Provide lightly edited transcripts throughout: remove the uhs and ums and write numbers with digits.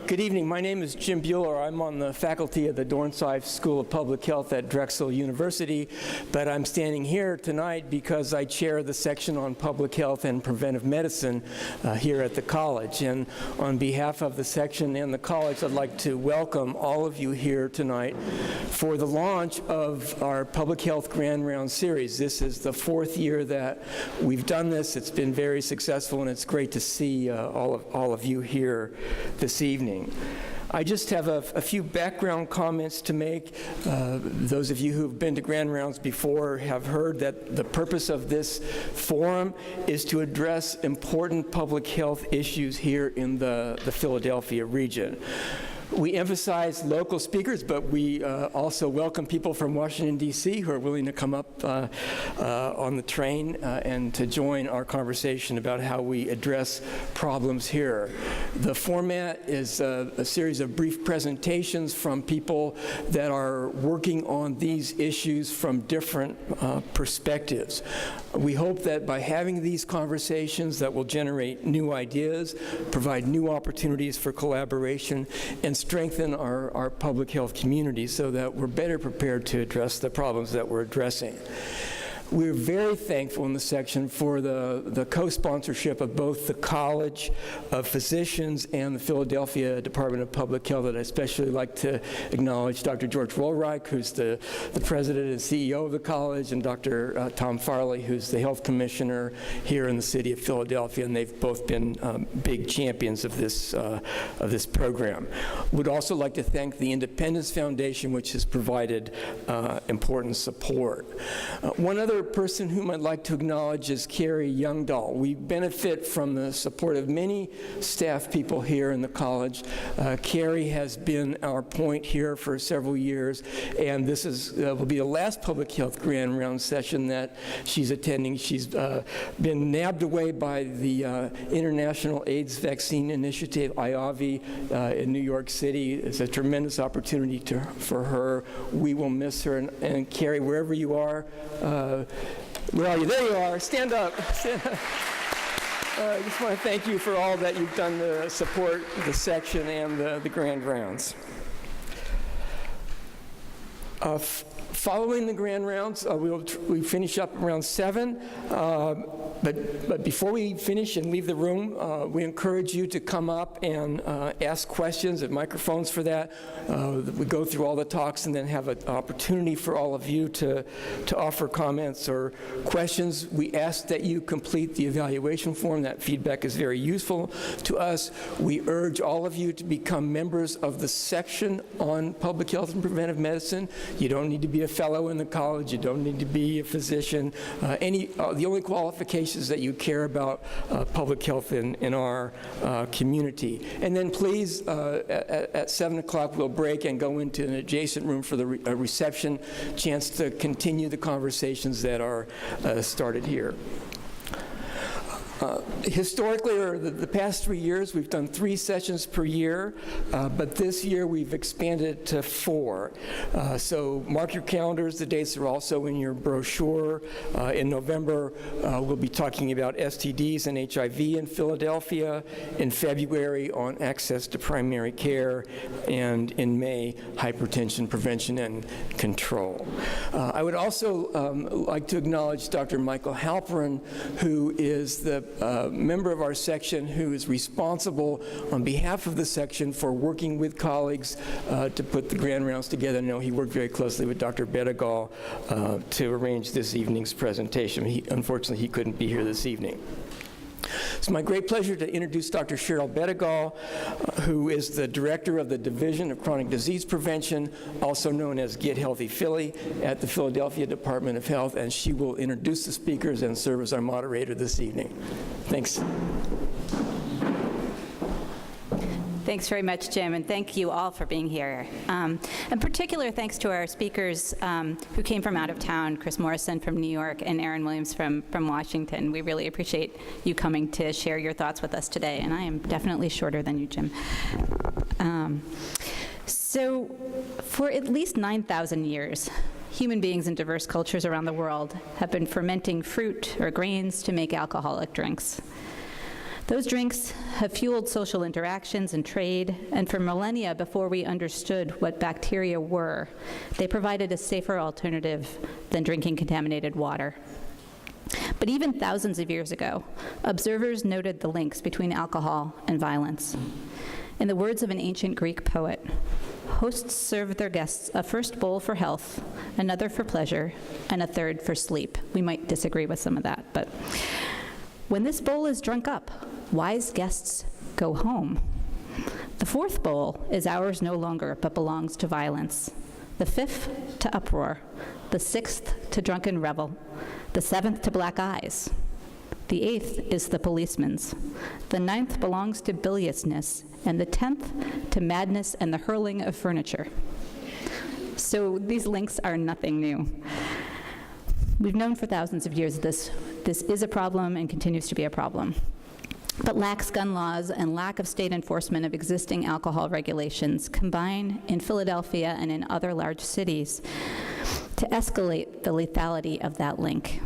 Good evening. My name is Jim Bueller. I'm on the faculty of the Dornsife School of Public Health at Drexel University, but I'm standing here tonight because I chair the section on public health and preventive medicine here at the college. And on behalf of the section and the college, I'd like to welcome all of you here tonight for the launch of our Public Health Grand Round series. This is the fourth year that we've done this. It's been very successful, and it's great to see all of you here this evening. I just have a few background comments to make. Those of you who've been to Grand Rounds before have heard that the purpose of this forum is to address important public health issues here in the Philadelphia region. We emphasize local speakers, but we also welcome people from Washington, D.C. who are willing to come up on the train and to join our conversation about how we address problems here. The format is a series of brief presentations from people that are working on these issues from different perspectives. We hope that by having these conversations that will generate new ideas, provide new opportunities for collaboration, and strengthen our public health community so that we're better prepared to address the problems that we're addressing. We're very thankful in the section for the co-sponsorship of both the College of Physicians and the Philadelphia Department of Public Health. I'd especially like to acknowledge Dr. George Woolreich, who's the president and CEO of the college, and Dr. Tom Farley, who's the health commissioner here in the city of Philadelphia, and they've both been big champions of this program. Would also like to thank the Independence Foundation, which has provided important support. One other person whom I'd like to acknowledge is Carrie Youngdahl. We benefit from the support of many staff people here in the college. Carrie has been our point here for several years, and this will be the last Public Health Grand Round session that she's attending. She's been nabbed away by the International AIDS Vaccine Initiative, IAVI, in New York City. It's a tremendous opportunity for her. We will miss her, and Carrie, wherever you are, where are you? There you are. Stand up. I just want to thank you for all that you've done to support the section and the Grand Rounds. Following the Grand Rounds, we finish up around 7. But before we finish and leave the room, we encourage you to come up and ask questions at microphones for that. We go through all the talks and then have an opportunity for all of you to offer comments or questions. We ask that you complete the evaluation form. That feedback is very useful to us. We urge all of you to become members of the section on public health and preventive medicine. You don't need to be a fellow in the college. You don't need to be a physician. The only qualifications that you care about public health in our community. And then please, at 7 o'clock, we'll break and go into an adjacent room for the reception, chance to continue the conversations that are started here. Historically, or the past 3 years, we've done 3 sessions per year, but this year we've expanded to 4. So mark your calendars. The dates are also in your brochure. In November, we'll be talking about STDs and HIV in Philadelphia. In February, on access to primary care. And in May, hypertension prevention and control. I would also like to acknowledge Dr. Michael Halperin, who is the member of our section who is responsible on behalf of the section for working with colleagues to put the Grand Rounds together. I know he worked very closely with Dr. Bedegal to arrange this evening's presentation. Unfortunately, he couldn't be here this evening. It's my great pleasure to introduce Dr. Cheryl Bedegal, who is the director of the Division of Chronic Disease Prevention, also known as Get Healthy Philly, at the Philadelphia Department of Health, and she will introduce the speakers and serve as our moderator this evening. Thanks. Thanks very much, Jim, and thank you all for being here. In particular, thanks to our speakers who came from out of town, Chris Morrison from New York and Aaron Williams from Washington. We really appreciate you coming to share your thoughts with us today, and I am definitely shorter than you, Jim. So for at least 9,000 years, human beings in diverse cultures around the world have been fermenting fruit or grains to make alcoholic drinks. Those drinks have fueled social interactions and trade, and for millennia before we understood what bacteria were, they provided a safer alternative than drinking contaminated water. But even thousands of years ago, observers noted the links between alcohol and violence. In the words of an ancient Greek poet, hosts served their guests a first bowl for health, another for pleasure, and a third for sleep. We might disagree with some of that, but when this bowl is drunk up, wise guests go home. The fourth bowl is ours no longer, but belongs to violence. The fifth to uproar, the sixth to drunken revel, the seventh to black eyes. The eighth is the policeman's. The ninth belongs to biliousness, and the 10th to madness and the hurling of furniture. So these links are nothing new. We've known for thousands of years this is a problem and continues to be a problem. But lax gun laws and lack of state enforcement of existing alcohol regulations combine in Philadelphia and in other large cities to escalate the lethality of that link.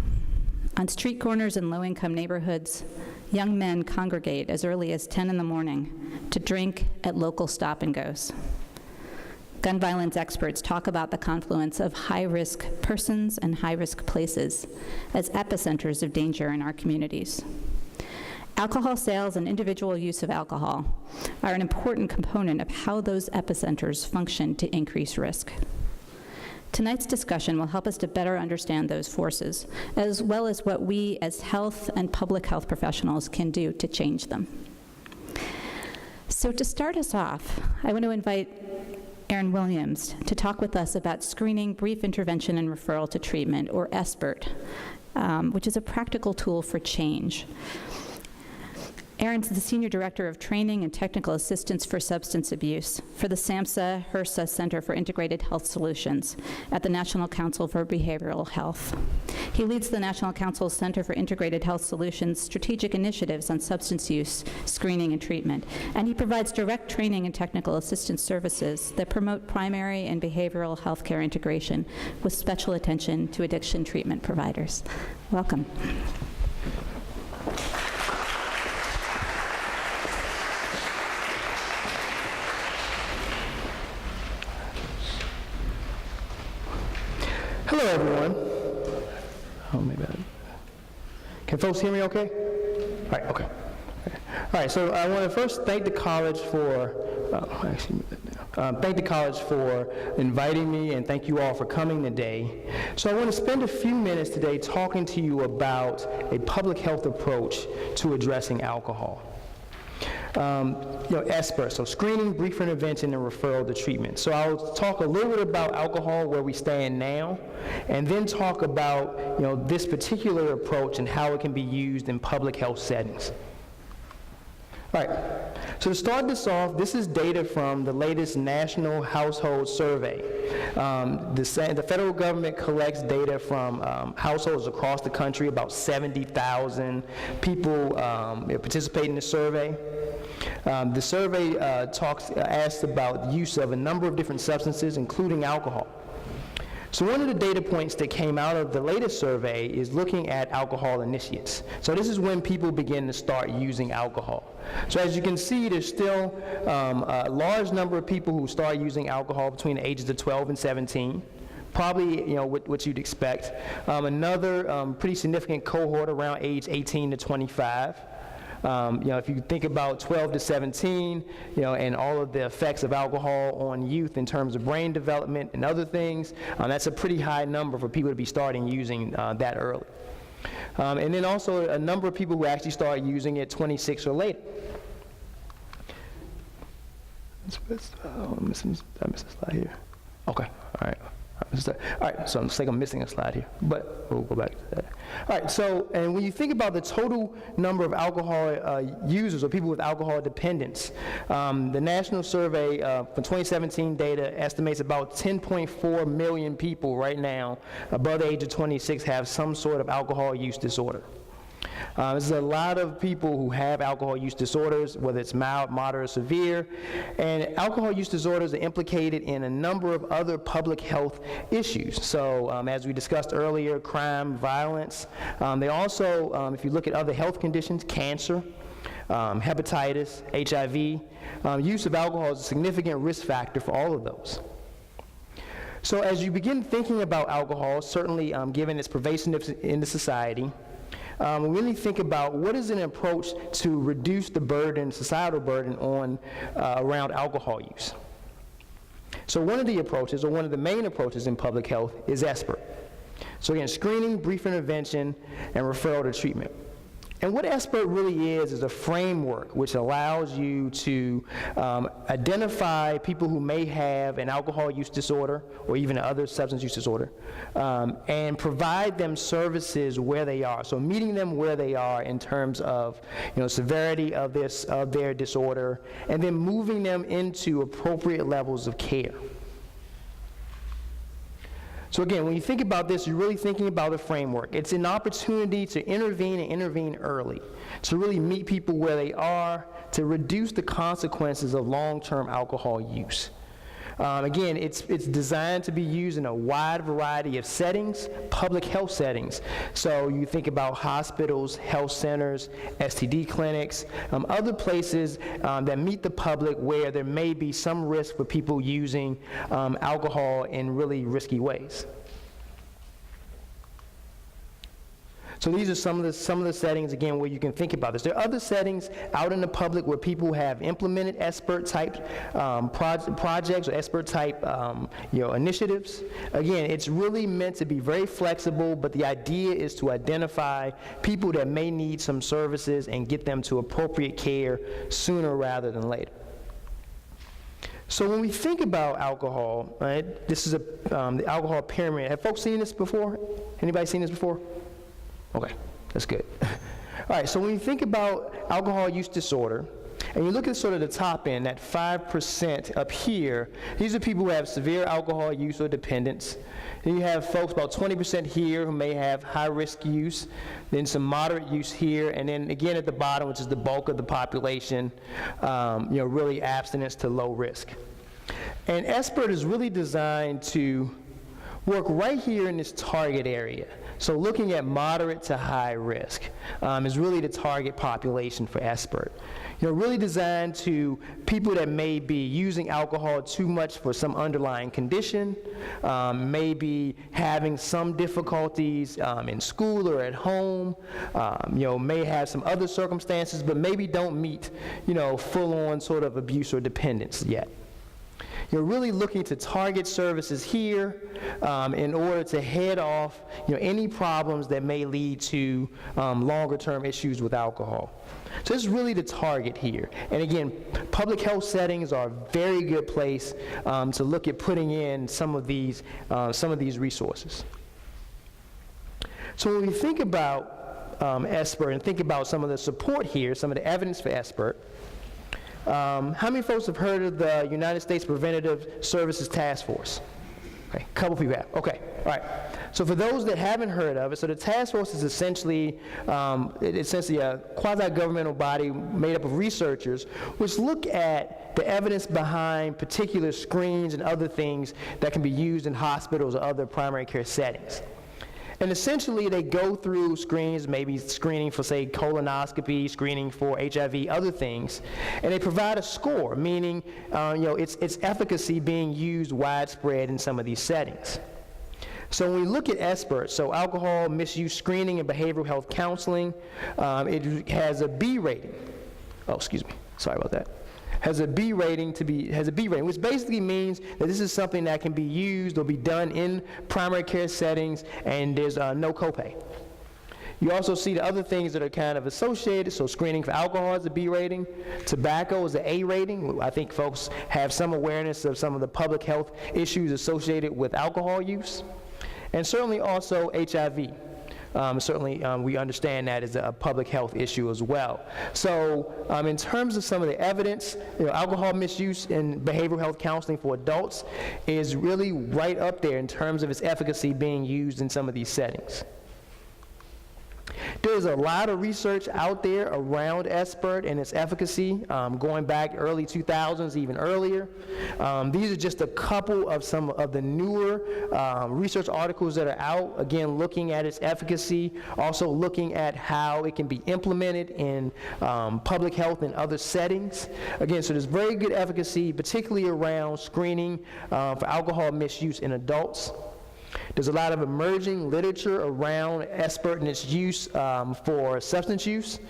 On street corners in low-income neighborhoods, young men congregate as early as 10 in the morning to drink at local stop-and-goes. Gun violence experts talk about the confluence of high-risk persons and high-risk places as epicenters of danger in our communities. Alcohol sales and individual use of alcohol are an important component of how those epicenters function to increase risk. Tonight's discussion will help us to better understand those forces, as well as what we as health and public health professionals can do to change them. So to start us off, I want to invite Erin Williams to talk with us about screening, brief intervention, and referral to treatment, or SBIRT, which is a practical tool for change. Erin's the Senior Director of Training and Technical Assistance for Substance Abuse for the SAMHSA-HRSA Center for Integrated Health Solutions at the National Council for Behavioral Health. He leads the National Council's Center for Integrated Health Solutions strategic initiatives on substance use, screening, and treatment, and he provides direct training and technical assistance services that promote primary and behavioral health care integration with special attention to addiction treatment providers. Welcome. Hello, everyone. Oh, maybe can folks hear me okay? All right, okay. All right, so I want to first thank the college for, thank the college for inviting me, and thank you all for coming today. So I want to spend a few minutes today talking to you about a public health approach to addressing alcohol. SBIRT, so screening, brief intervention, and referral to treatment. So I'll talk a little bit about alcohol, where we stand now, and then talk about this particular approach and how it can be used in public health settings. All right, so to start this off, this is data from the latest National Household Survey. The federal government collects data from households across the country, about 70,000 people participate in the survey. The survey asks about the use of a number of different substances, including alcohol. So one of the data points that came out of the latest survey is looking at alcohol initiates. So this is when people begin to start using alcohol. So as you can see, there's still a large number of people who start using alcohol between the ages of 12 and 17. Probably, what you'd expect. Another pretty significant cohort around age 18 to 25. If you think about 12 to 17, and all of the effects of alcohol on youth in terms of brain development and other things, that's a pretty high number for people to be starting using that early. And then also a number of people who actually start using it 26 or later. Did I miss a slide here? Okay, all right. All right, so it looks like I'm missing a slide here, but we'll go back to that. All right, so, and when you think about the total number of alcohol users or people with alcohol dependence, the national survey for 2017 data estimates about 10.4 million people right now above the age of 26 have some sort of alcohol use disorder. There's a lot of people who have alcohol use disorders, whether it's mild, moderate, or severe, and alcohol use disorders are implicated in a number of other public health issues. So as we discussed earlier, crime, violence. They also, if you look at other health conditions, cancer, hepatitis, HIV. Use of alcohol is a significant risk factor for all of those. So as you begin thinking about alcohol, certainly given its pervasiveness in the society, we really think about what is an approach to reduce the burden, societal burden on around alcohol use. So one of the approaches, or one of the main approaches in public health, is SBIRT. So again, screening, brief intervention, and referral to treatment. And what SBIRT really is a framework which allows you to identify people who may have an alcohol use disorder or even other substance use disorder, and provide them services where they are. So meeting them where they are in terms of, severity of their disorder, and then moving them into appropriate levels of care. So again, when you think about this, you're really thinking about a framework. It's an opportunity to intervene and intervene early, to really meet people where they are, to reduce the consequences of long-term alcohol use. Again, it's designed to be used in a wide variety of settings, public health settings. So you think about hospitals, health centers, STD clinics, other places that meet the public where there may be some risk for people using alcohol in really risky ways. So these are some of the settings, again, where you can think about this. There are other settings out in the public where people have implemented SBIRT type projects or SBIRT type initiatives. Again, it's really meant to be very flexible, but the idea is to identify people that may need some services and get them to appropriate care sooner rather than later. So when we think about alcohol, right, this is the alcohol pyramid. Have folks seen this before? Anybody seen this before? Okay, that's good. All right, so when you think about alcohol use disorder, and you look at sort of the top end, that 5% up here, these are people who have severe alcohol use or dependence. Then you have folks, about 20% here, who may have high-risk use, then some moderate use here, and then again at the bottom, which is the bulk of the population, really abstinence to low risk. And SBIRT is really designed to work right here in this target area. So looking at moderate to high risk is really the target population for SBIRT. Really designed to people that may be using alcohol too much for some underlying condition, may be having some difficulties in school or at home, may have some other circumstances, but maybe don't meet, full-on sort of abuse or dependence yet. You're really looking to target services here in order to head off any problems that may lead to longer-term issues with alcohol. So this is really the target here. And again, public health settings are a very good place to look at putting in some of these resources. So when we think about SBIRT and think about some of the support here, some of the evidence for SBIRT, how many folks have heard of the United States Preventative Services Task Force? Okay, a couple people have. Okay, all right. So for those that haven't heard of it, so the task force is essentially a quasi-governmental body made up of researchers which look at the evidence behind particular screens and other things that can be used in hospitals or other primary care settings. And essentially, they go through screens, maybe screening for, say, colonoscopy, screening for HIV, other things, and they provide a score, meaning, its efficacy being used widespread in some of these settings. So when we look at SBIRT, so alcohol misuse screening and behavioral health counseling, it has a B rating. Oh, excuse me. Sorry about that. Has a B rating, which basically means that this is something that can be used or be done in primary care settings, and there's no copay. You also see the other things that are kind of associated. So screening for alcohol is a B rating. Tobacco is an A rating. I think folks have some awareness of some of the public health issues associated with alcohol use. And certainly also HIV. We understand that as a public health issue as well. So in terms of some of the evidence, alcohol misuse and behavioral health counseling for adults is really right up there in terms of its efficacy being used in some of these settings. There's a lot of research out there around SBIRT and its efficacy, going back early 2000s, even earlier. These are just a couple of some of the newer research articles that are out, again, looking at its efficacy, also looking at how it can be implemented in public health and other settings. Again, so there's very good efficacy, particularly around screening for alcohol misuse in adults. There's a lot of emerging literature around SBIRT and its use for substance use,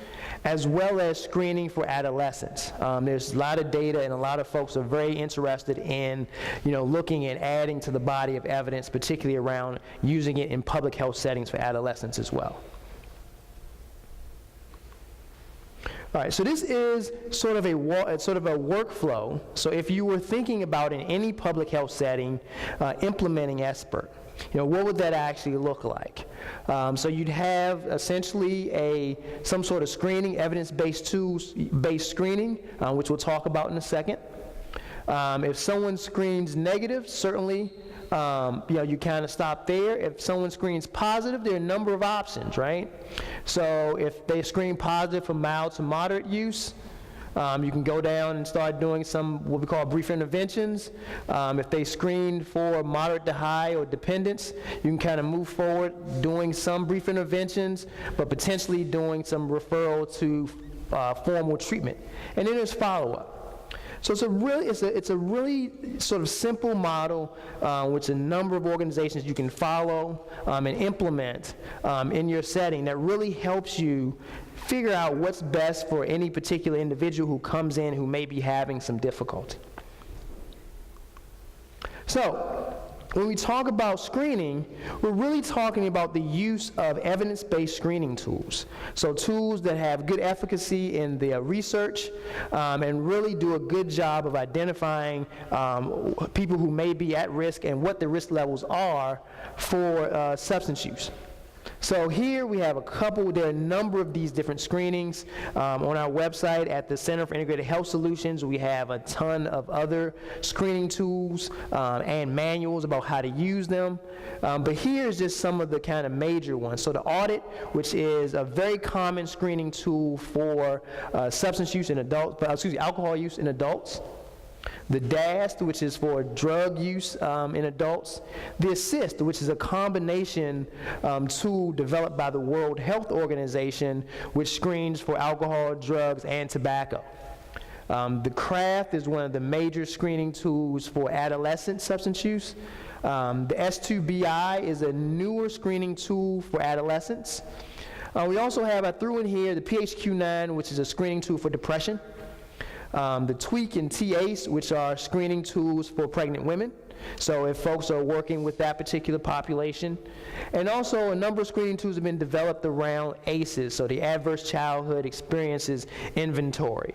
as well as screening for adolescents. There's a lot of data, and a lot of folks are very interested in, looking at adding to the body of evidence, particularly around using it in public health settings for adolescents as well. All right, so this is sort of a workflow. So if you were thinking about in any public health setting implementing SBIRT, what would that actually look like? So you'd have essentially some sort of screening, evidence-based tools-based screening, which we'll talk about in a second. If someone screens negative, certainly you kind of stop there. If someone screens positive, there are a number of options, right? So if they screen positive for mild to moderate use, you can go down and start doing some what we call brief interventions. If they screen for moderate to high or dependence, you can kind of move forward doing some brief interventions, but potentially doing some referral to formal treatment. And then there's follow-up. So it's a really sort of simple model, which a number of organizations you can follow and implement in your setting that really helps you figure out what's best for any particular individual who comes in who may be having some difficulty. So when we talk about screening, we're really talking about the use of evidence-based screening tools. So tools that have good efficacy in their research and really do a good job of identifying people who may be at risk and what the risk levels are for substance use. So here we have there are a number of these different screenings. On our website at the Center for Integrated Health Solutions, we have a ton of other screening tools and manuals about how to use them. But here's just some of the kind of major ones. So the audit, which is a very common screening tool for substance use in adults, alcohol use in adults. The DAST, which is for drug use in adults. The Assist, which is a combination tool developed by the World Health Organization, which screens for alcohol, drugs, and tobacco. The CRAFT is one of the major screening tools for adolescent substance use. The S2BI is a newer screening tool for adolescents. We also have, I threw in here, the PHQ-9, which is a screening tool for depression. The TWEAK and TACE, which are screening tools for pregnant women. So if folks are working with that particular population. And also a number of screening tools have been developed around ACEs, so the Adverse Childhood Experiences Inventory.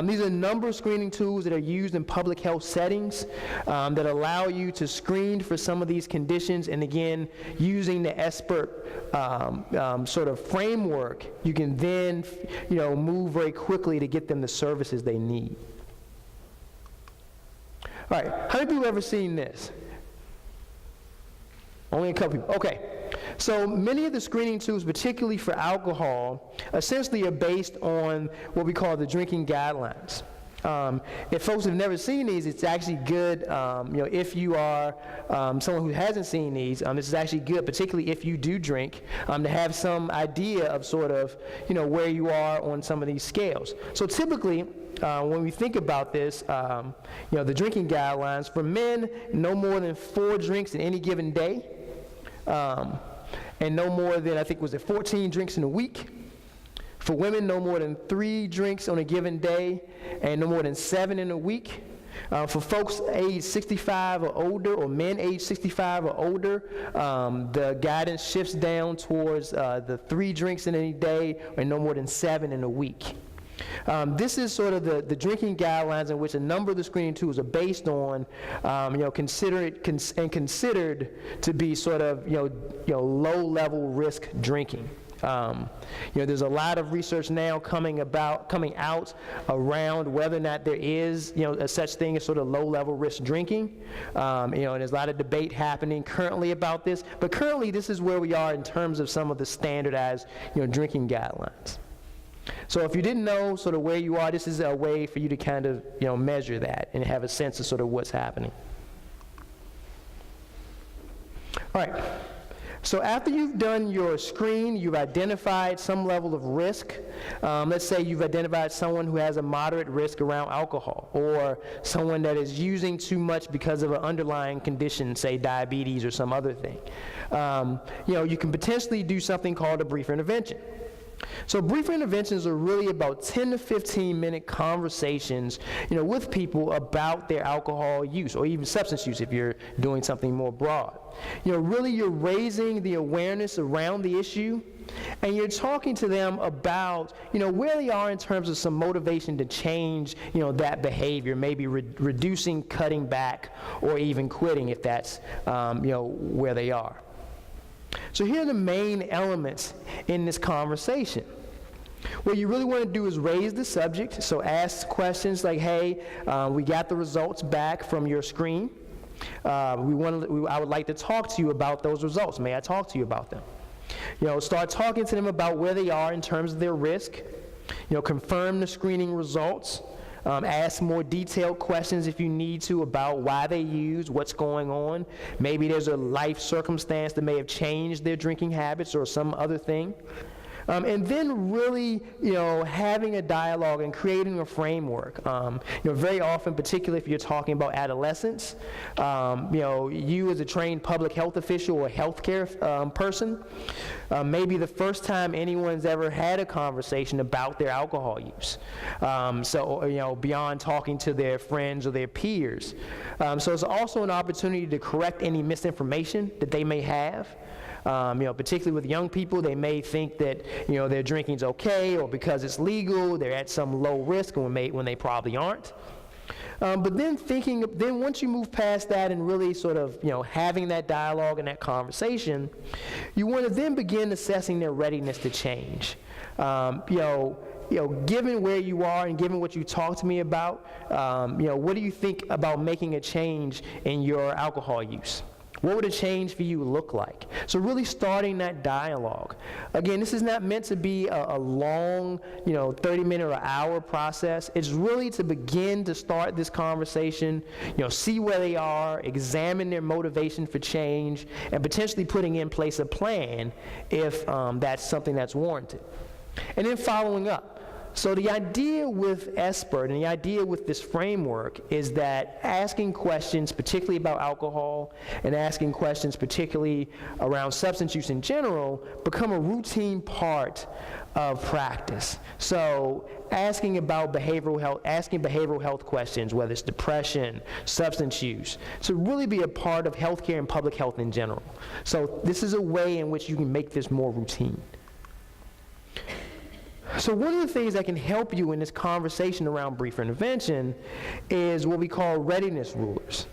These are a number of screening tools that are used in public health settings that allow you to screen for some of these conditions, and again, using the SBIRT sort of framework, you can then move very quickly to get them the services they need. All right, how many people have ever seen this? Only a couple people. Okay. So many of the screening tools, particularly for alcohol, essentially are based on what we call the drinking guidelines. If folks have never seen these, it's actually good, if you are someone who hasn't seen these, this is actually good, particularly if you do drink, to have some idea of sort of, where you are on some of these scales. So typically, when we think about this, the drinking guidelines, for men, no more than 4 drinks in any given day. And no more than, 14 drinks in a week. For women, no more than 3 drinks on a given day, and no more than 7 in a week. For folks age 65 or older, or men age 65 or older, the guidance shifts down towards the 3 drinks in a day, and no more than 7 in a week. This is sort of the drinking guidelines in which a number of the screening tools are based on, considered to be sort of, low-level risk drinking. There's a lot of research now coming out around whether or not there is, a such thing as sort of low-level risk drinking. And there's a lot of debate happening currently about this. But currently, this is where we are in terms of some of the standardized, drinking guidelines. So if you didn't know sort of where you are, this is a way for you to kind of, measure that and have a sense of sort of what's happening. All right. So after you've done your screen, you've identified some level of risk. Let's say you've identified someone who has a moderate risk around alcohol, or someone that is using too much because of an underlying condition, say diabetes or some other thing. You can potentially do something called a brief intervention. So brief interventions are really about 10 to 15-minute conversations, with people about their alcohol use or even substance use if you're doing something more broad. Really you're raising the awareness around the issue, and you're talking to them about, where they are in terms of some motivation to change, that behavior, maybe reducing, cutting back, or even quitting if that's, where they are. So here are the main elements in this conversation. What you really want to do is raise the subject, so ask questions like, hey, we got the results back from your screen. I would like to talk to you about those results. May I talk to you about them? Start talking to them about where they are in terms of their risk. Confirm the screening results. Ask more detailed questions if you need to about why they use, what's going on. Maybe there's a life circumstance that may have changed their drinking habits or some other thing. And then really, having a dialogue and creating a framework. Very often, particularly if you're talking about adolescents, you as a trained public health official or healthcare person, maybe the first time anyone's ever had a conversation about their alcohol use. Beyond talking to their friends or their peers. So it's also an opportunity to correct any misinformation that they may have. Particularly with young people, they may think that, their drinking's okay, or because it's legal, they're at some low risk when they probably aren't. But then once you move past that and really sort of, having that dialogue and that conversation, you want to then begin assessing their readiness to change. Given where you are and given what you talked to me about, what do you think about making a change in your alcohol use? What would a change for you look like? So really starting that dialogue. Again, this is not meant to be a long, 30-minute or hour process. It's really to begin to start this conversation, see where they are, examine their motivation for change, and potentially putting in place a plan if that's something that's warranted. And then following up. So the idea with SBIRT and the idea with this framework is that asking questions, particularly about alcohol, and asking questions particularly around substance use in general, become a routine part of practice. So asking behavioral health questions, whether it's depression, substance use, to really be a part of healthcare and public health in general. So this is a way in which you can make this more routine. So one of the things that can help you in this conversation around brief intervention is what we call readiness rulers.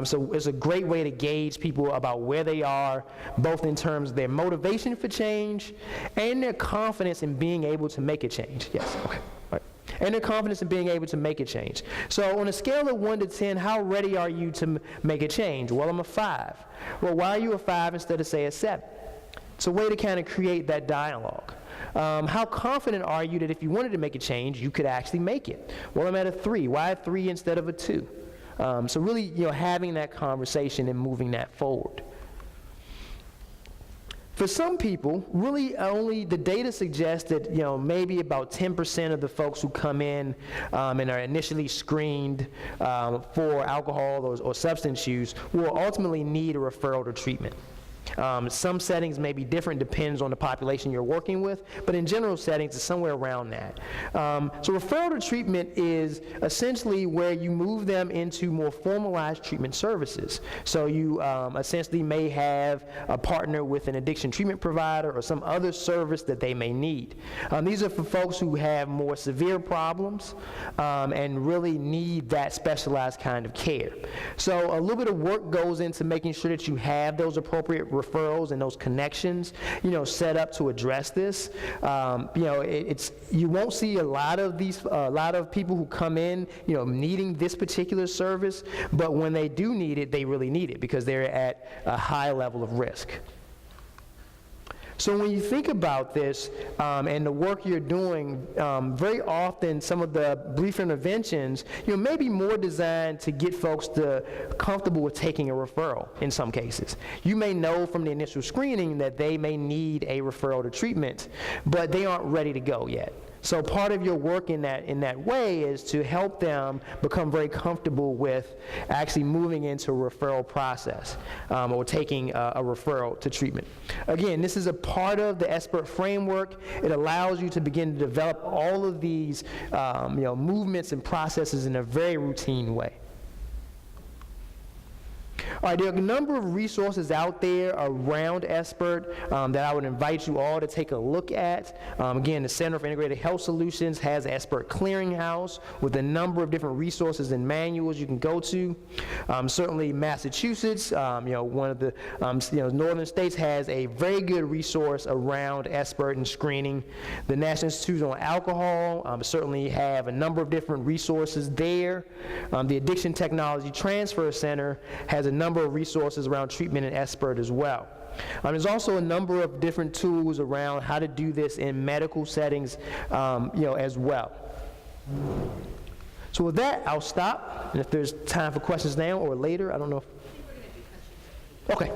So it's a great way to gauge people about where they are, both in terms of their motivation for change and their confidence in being able to make a change. Yes, okay. All right. And their confidence in being able to make a change. So on a scale of 1 to 10, how ready are you to make a change? Well, I'm a 5. Well, why are you a 5 instead of, say, a 7? It's a way to kind of create that dialogue. How confident are you that if you wanted to make a change, you could actually make it? Well, I'm at a 3. Why a 3 instead of a 2? So really, having that conversation and moving that forward. For some people, really only the data suggests that, maybe about 10% of the folks who come in and are initially screened for alcohol or substance use will ultimately need a referral to treatment. Some settings may be different, depends on the population you're working with, but in general settings, it's somewhere around that. So referral to treatment is essentially where you move them into more formalized treatment services. So you essentially may have a partner with an addiction treatment provider or some other service that they may need. These are for folks who have more severe problems and really need that specialized kind of care. So a little bit of work goes into making sure that you have those appropriate referral referrals and those connections, set up to address this. You won't see a lot of people who come in, needing this particular service, but when they do need it, they really need it because they're at a high level of risk. So when you think about this and the work you're doing, very often some of the brief interventions, may be more designed to get folks comfortable with taking a referral in some cases. You may know from the initial screening that they may need a referral to treatment, but they aren't ready to go yet. So part of your work in that way is to help them become very comfortable with actually moving into a referral process or taking a referral to treatment. Again, this is a part of the SBIRT framework. It allows you to begin to develop all of these movements and processes in a very routine way. All right, there are a number of resources out there around SBIRT that I would invite you all to take a look at. Again, the Center for Integrated Health Solutions has an SBIRT clearinghouse with a number of different resources and manuals you can go to. Certainly Massachusetts, one of the northern states, has a very good resource around SBIRT and screening. The National Institute on Alcohol certainly have a number of different resources there. The Addiction Technology Transfer Center has a number of resources around treatment and SBIRT as well. There's also a number of different tools around how to do this in medical settings, as well. So with that, I'll stop. And if there's time for questions now or later, I don't know if... Okay,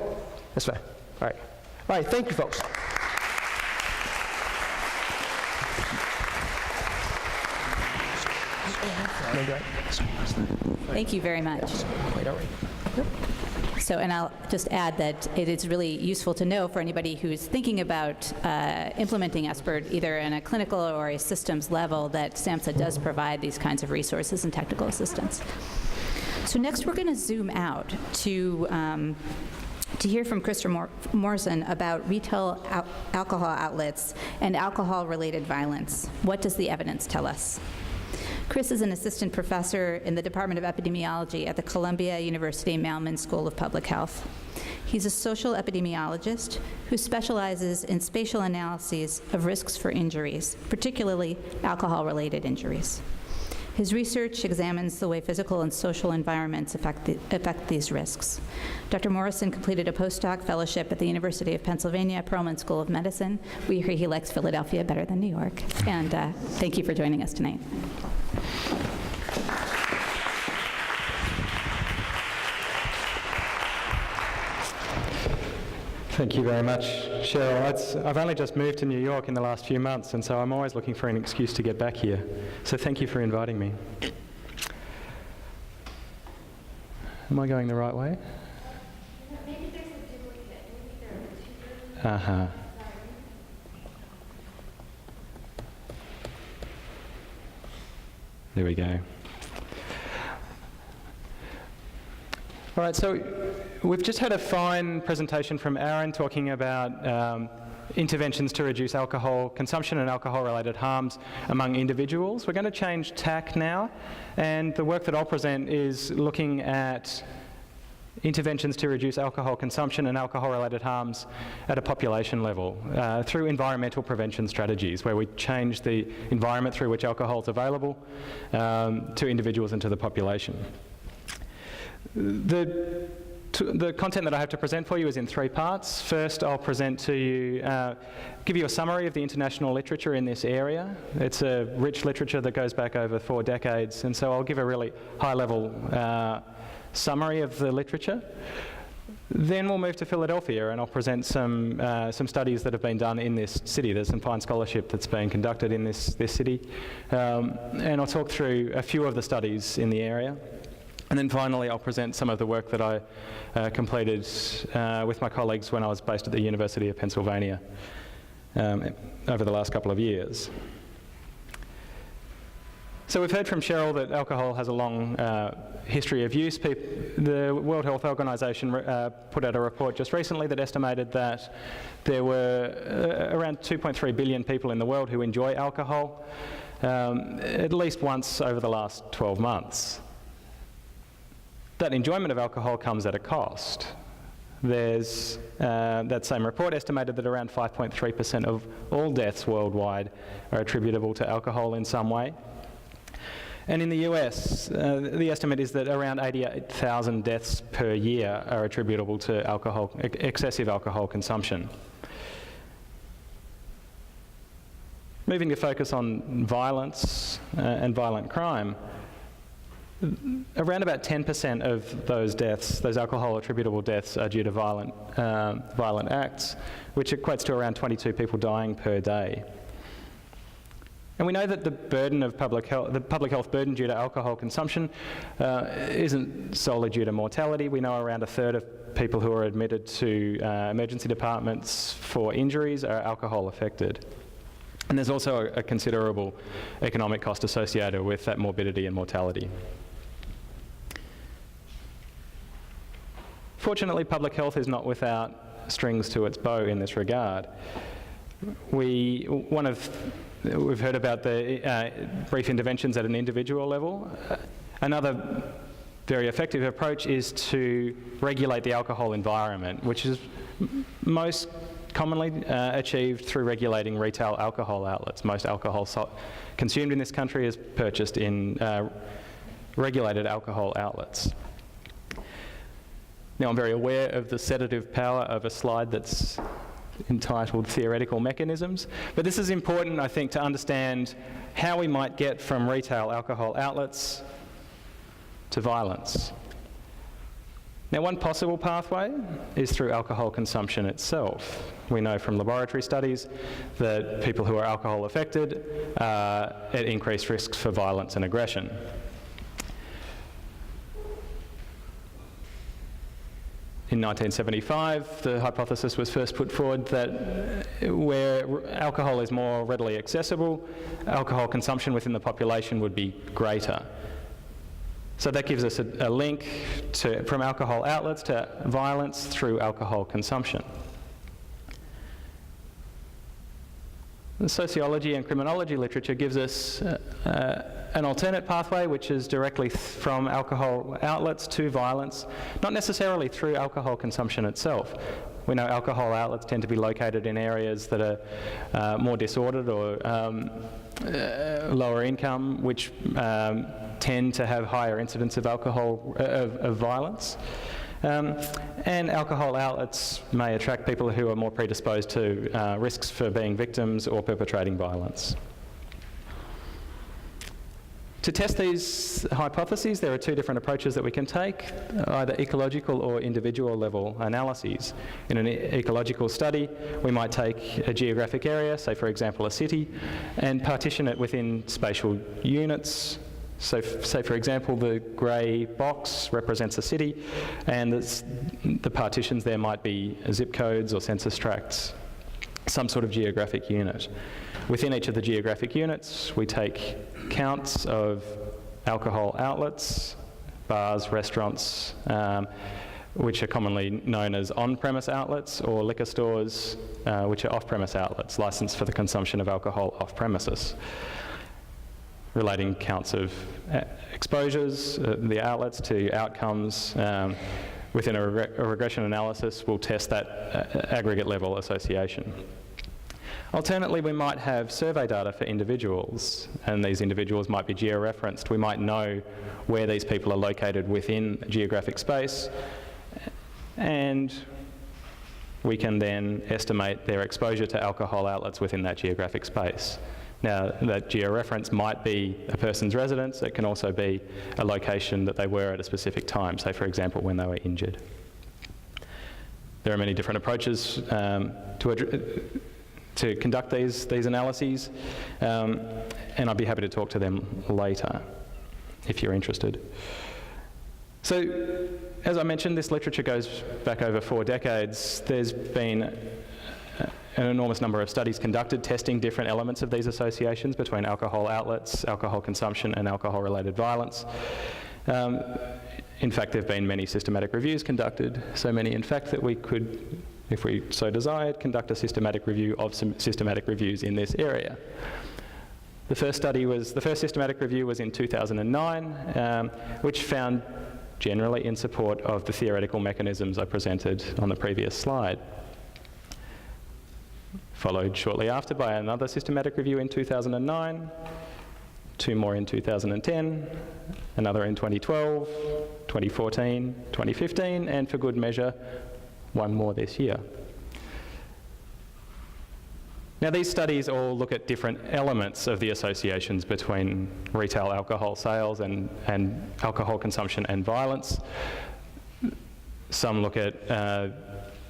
that's fine. All right, thank you, folks. Thank you very much. So, and I'll just add that it is really useful to know for anybody who's thinking about implementing SBIRT either in a clinical or a systems level that SAMHSA does provide these kinds of resources and technical assistance. So next we're going to zoom out to hear from Krista Morrison about retail alcohol outlets and alcohol-related violence. What does the evidence tell us? Chris is an assistant professor in the Department of Epidemiology at the Columbia University Mailman School of Public Health. He's a social epidemiologist who specializes in spatial analyses of risks for injuries, particularly alcohol-related injuries. His research examines the way physical and social environments affect these risks. Dr. Morrison completed a postdoc fellowship at the University of Pennsylvania Perelman School of Medicine. We hear he likes Philadelphia better than New York. And thank you for joining us tonight. Thank you very much, Cheryl. I've only just moved to New York in the last few months, and so I'm always looking for an excuse to get back here. So thank you for inviting me. Am I going the right way? Maybe there's a duplicate. Maybe there are two. Uh-huh. There we go. All right, so we've just had a fine presentation from Aaron talking about interventions to reduce alcohol consumption and alcohol-related harms among individuals. We're going to change tack now, and the work that I'll present is looking at interventions to reduce alcohol consumption and alcohol-related harms at a population level through environmental prevention strategies, where we change the environment through which alcohol is available to individuals and to the population. The content that I have to present for you is in three parts. First, I'll present to you, give you a summary of the international literature in this area. It's a rich literature that goes back over 4 decades, and so I'll give a really high-level summary of the literature. Then we'll move to Philadelphia, and I'll present some studies that have been done in this city. There's some fine scholarship that's being conducted in this city, and I'll talk through a few of the studies in the area. And then finally, I'll present some of the work that I completed with my colleagues when I was based at the University of Pennsylvania over the last couple of years. So we've heard from Cheryl that alcohol has a long history of use. The World Health Organization put out a report just recently that estimated that there were around 2.3 billion people in the world who enjoy alcohol at least once over the last 12 months. That enjoyment of alcohol comes at a cost. there's that same report estimated that around 5.3% of all deaths worldwide are attributable to alcohol in some way. And in the US, the estimate is that around 88,000 deaths per year are attributable to excessive alcohol consumption. Moving to focus on violence and violent crime, around about 10% of those deaths, those alcohol attributable deaths, are due to violent acts, which equates to around 22 people dying per day. And we know that the burden of the public health burden due to alcohol consumption isn't solely due to mortality. We know around a third of people who are admitted to emergency departments for injuries are alcohol affected. And there's also a considerable economic cost associated with that morbidity and mortality. Fortunately, public health is not without strings to its bow in this regard. We've heard about the brief interventions at an individual level. Another very effective approach is to regulate the alcohol environment, which is most commonly achieved through regulating retail alcohol outlets. Most alcohol consumed in this country is purchased in regulated alcohol outlets. Now, I'm very aware of the sedative power of a slide that's entitled Theoretical Mechanisms, but this is important, I think, to understand how we might get from retail alcohol outlets to violence. Now, one possible pathway is through alcohol consumption itself. We know from laboratory studies that people who are alcohol affected are at increased risks for violence and aggression. In 1975, the hypothesis was first put forward that where alcohol is more readily accessible, alcohol consumption within the population would be greater. So that gives us a link from alcohol outlets to violence through alcohol consumption. The sociology and criminology literature gives us an alternate pathway, which is directly from alcohol outlets to violence, not necessarily through alcohol consumption itself. We know alcohol outlets tend to be located in areas that are more disordered or lower income, which tend to have higher incidence of of violence. And alcohol outlets may attract people who are more predisposed to risks for being victims or perpetrating violence. To test these hypotheses, there are two different approaches that we can take, either ecological or individual level analyses. In an ecological study, we might take a geographic area, say for example a city, and partition it within spatial units. So say for example the grey box represents a city, and the partitions there might be zip codes or census tracts, some sort of geographic unit. Within each of the geographic units, we take counts of alcohol outlets, bars, restaurants, which are commonly known as on-premise outlets, or liquor stores, which are off-premise outlets, licensed for the consumption of alcohol off-premises. Relating counts of exposures, the outlets, to outcomes. Within a regression analysis, we'll test that aggregate level association. Alternately, we might have survey data for individuals, and these individuals might be georeferenced. We might know where these people are located within geographic space, and we can then estimate their exposure to alcohol outlets within that geographic space. Now, that georeference might be a person's residence. It can also be a location that they were at a specific time, say for example when they were injured. There are many different approaches to conduct these analyses, and I'd be happy to talk to them later if you're interested. So, as I mentioned, this literature goes back over 4 decades. There's been an enormous number of studies conducted testing different elements of these associations between alcohol outlets, alcohol consumption, and alcohol-related violence. In fact, there have been many systematic reviews conducted, so many in fact that we could, if we so desired, conduct a systematic review of some systematic reviews in this area. The first systematic review was in 2009, which found generally in support of the theoretical mechanisms I presented on the previous slide. Followed shortly after by another systematic review in 2009, 2 more in 2010, another in 2012, 2014, 2015, and for good measure, 1 more this year. Now, these studies all look at different elements of the associations between retail alcohol sales and alcohol consumption and violence. Some look at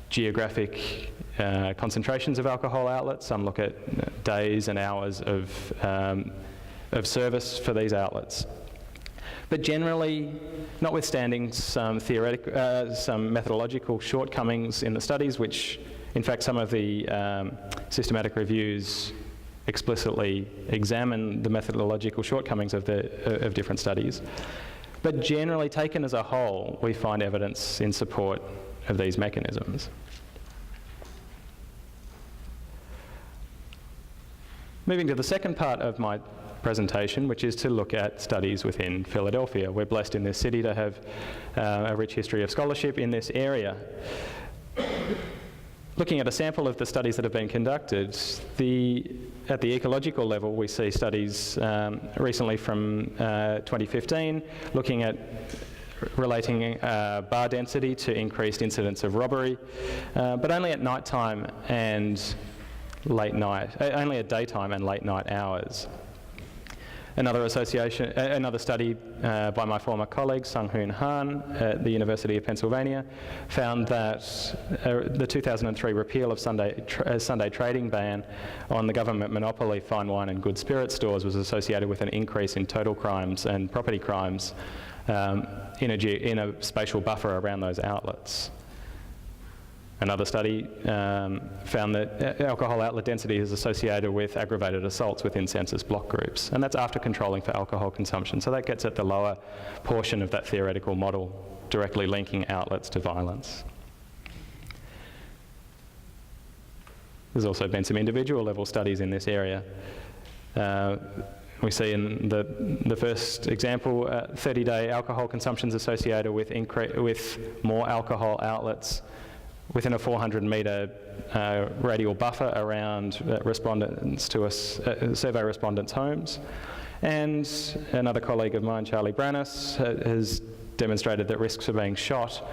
geographic concentrations of alcohol outlets. Some look at days and hours of service for these outlets. But generally, notwithstanding some methodological shortcomings in the studies, which in fact some of the systematic reviews explicitly examine the methodological shortcomings of different studies, but generally taken as a whole, we find evidence in support of these mechanisms. Moving to the second part of my presentation, which is to look at studies within Philadelphia. We're blessed in this city to have a rich history of scholarship in this area. Looking at a sample of the studies that have been conducted, at the ecological level, we see studies recently from 2015 looking at relating bar density to increased incidence of robbery, but only at night time and late night, only at daytime and late night hours. Another study by my former colleague, Sung-Hoon Han at the University of Pennsylvania, found that the 2003 repeal of Sunday trading ban on the government monopoly fine wine and good spirit stores was associated with an increase in total crimes and property crimes in a spatial buffer around those outlets. Another study found that alcohol outlet density is associated with aggravated assaults within census block groups, and that's after controlling for alcohol consumption. So that gets at the lower portion of that theoretical model, directly linking outlets to violence. There's also been some individual level studies in this area. We see in the first example, 30-day alcohol consumption is associated with more alcohol outlets within a 400-metre radial buffer around respondents to survey respondents' homes. And another colleague of mine, Charlie Brannis, has demonstrated that risks of being shot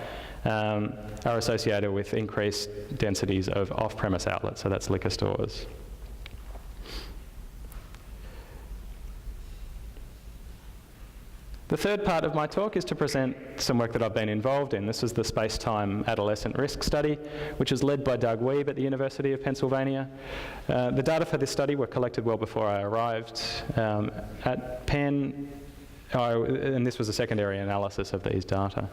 are associated with increased densities of off-premise outlets, so that's liquor stores. The third part of my talk is to present some work that I've been involved in. This is the Space-Time Adolescent Risk Study, which is led by Doug Wiebe at the University of Pennsylvania. The data for this study were collected well before I arrived at Penn, and this was a secondary analysis of these data.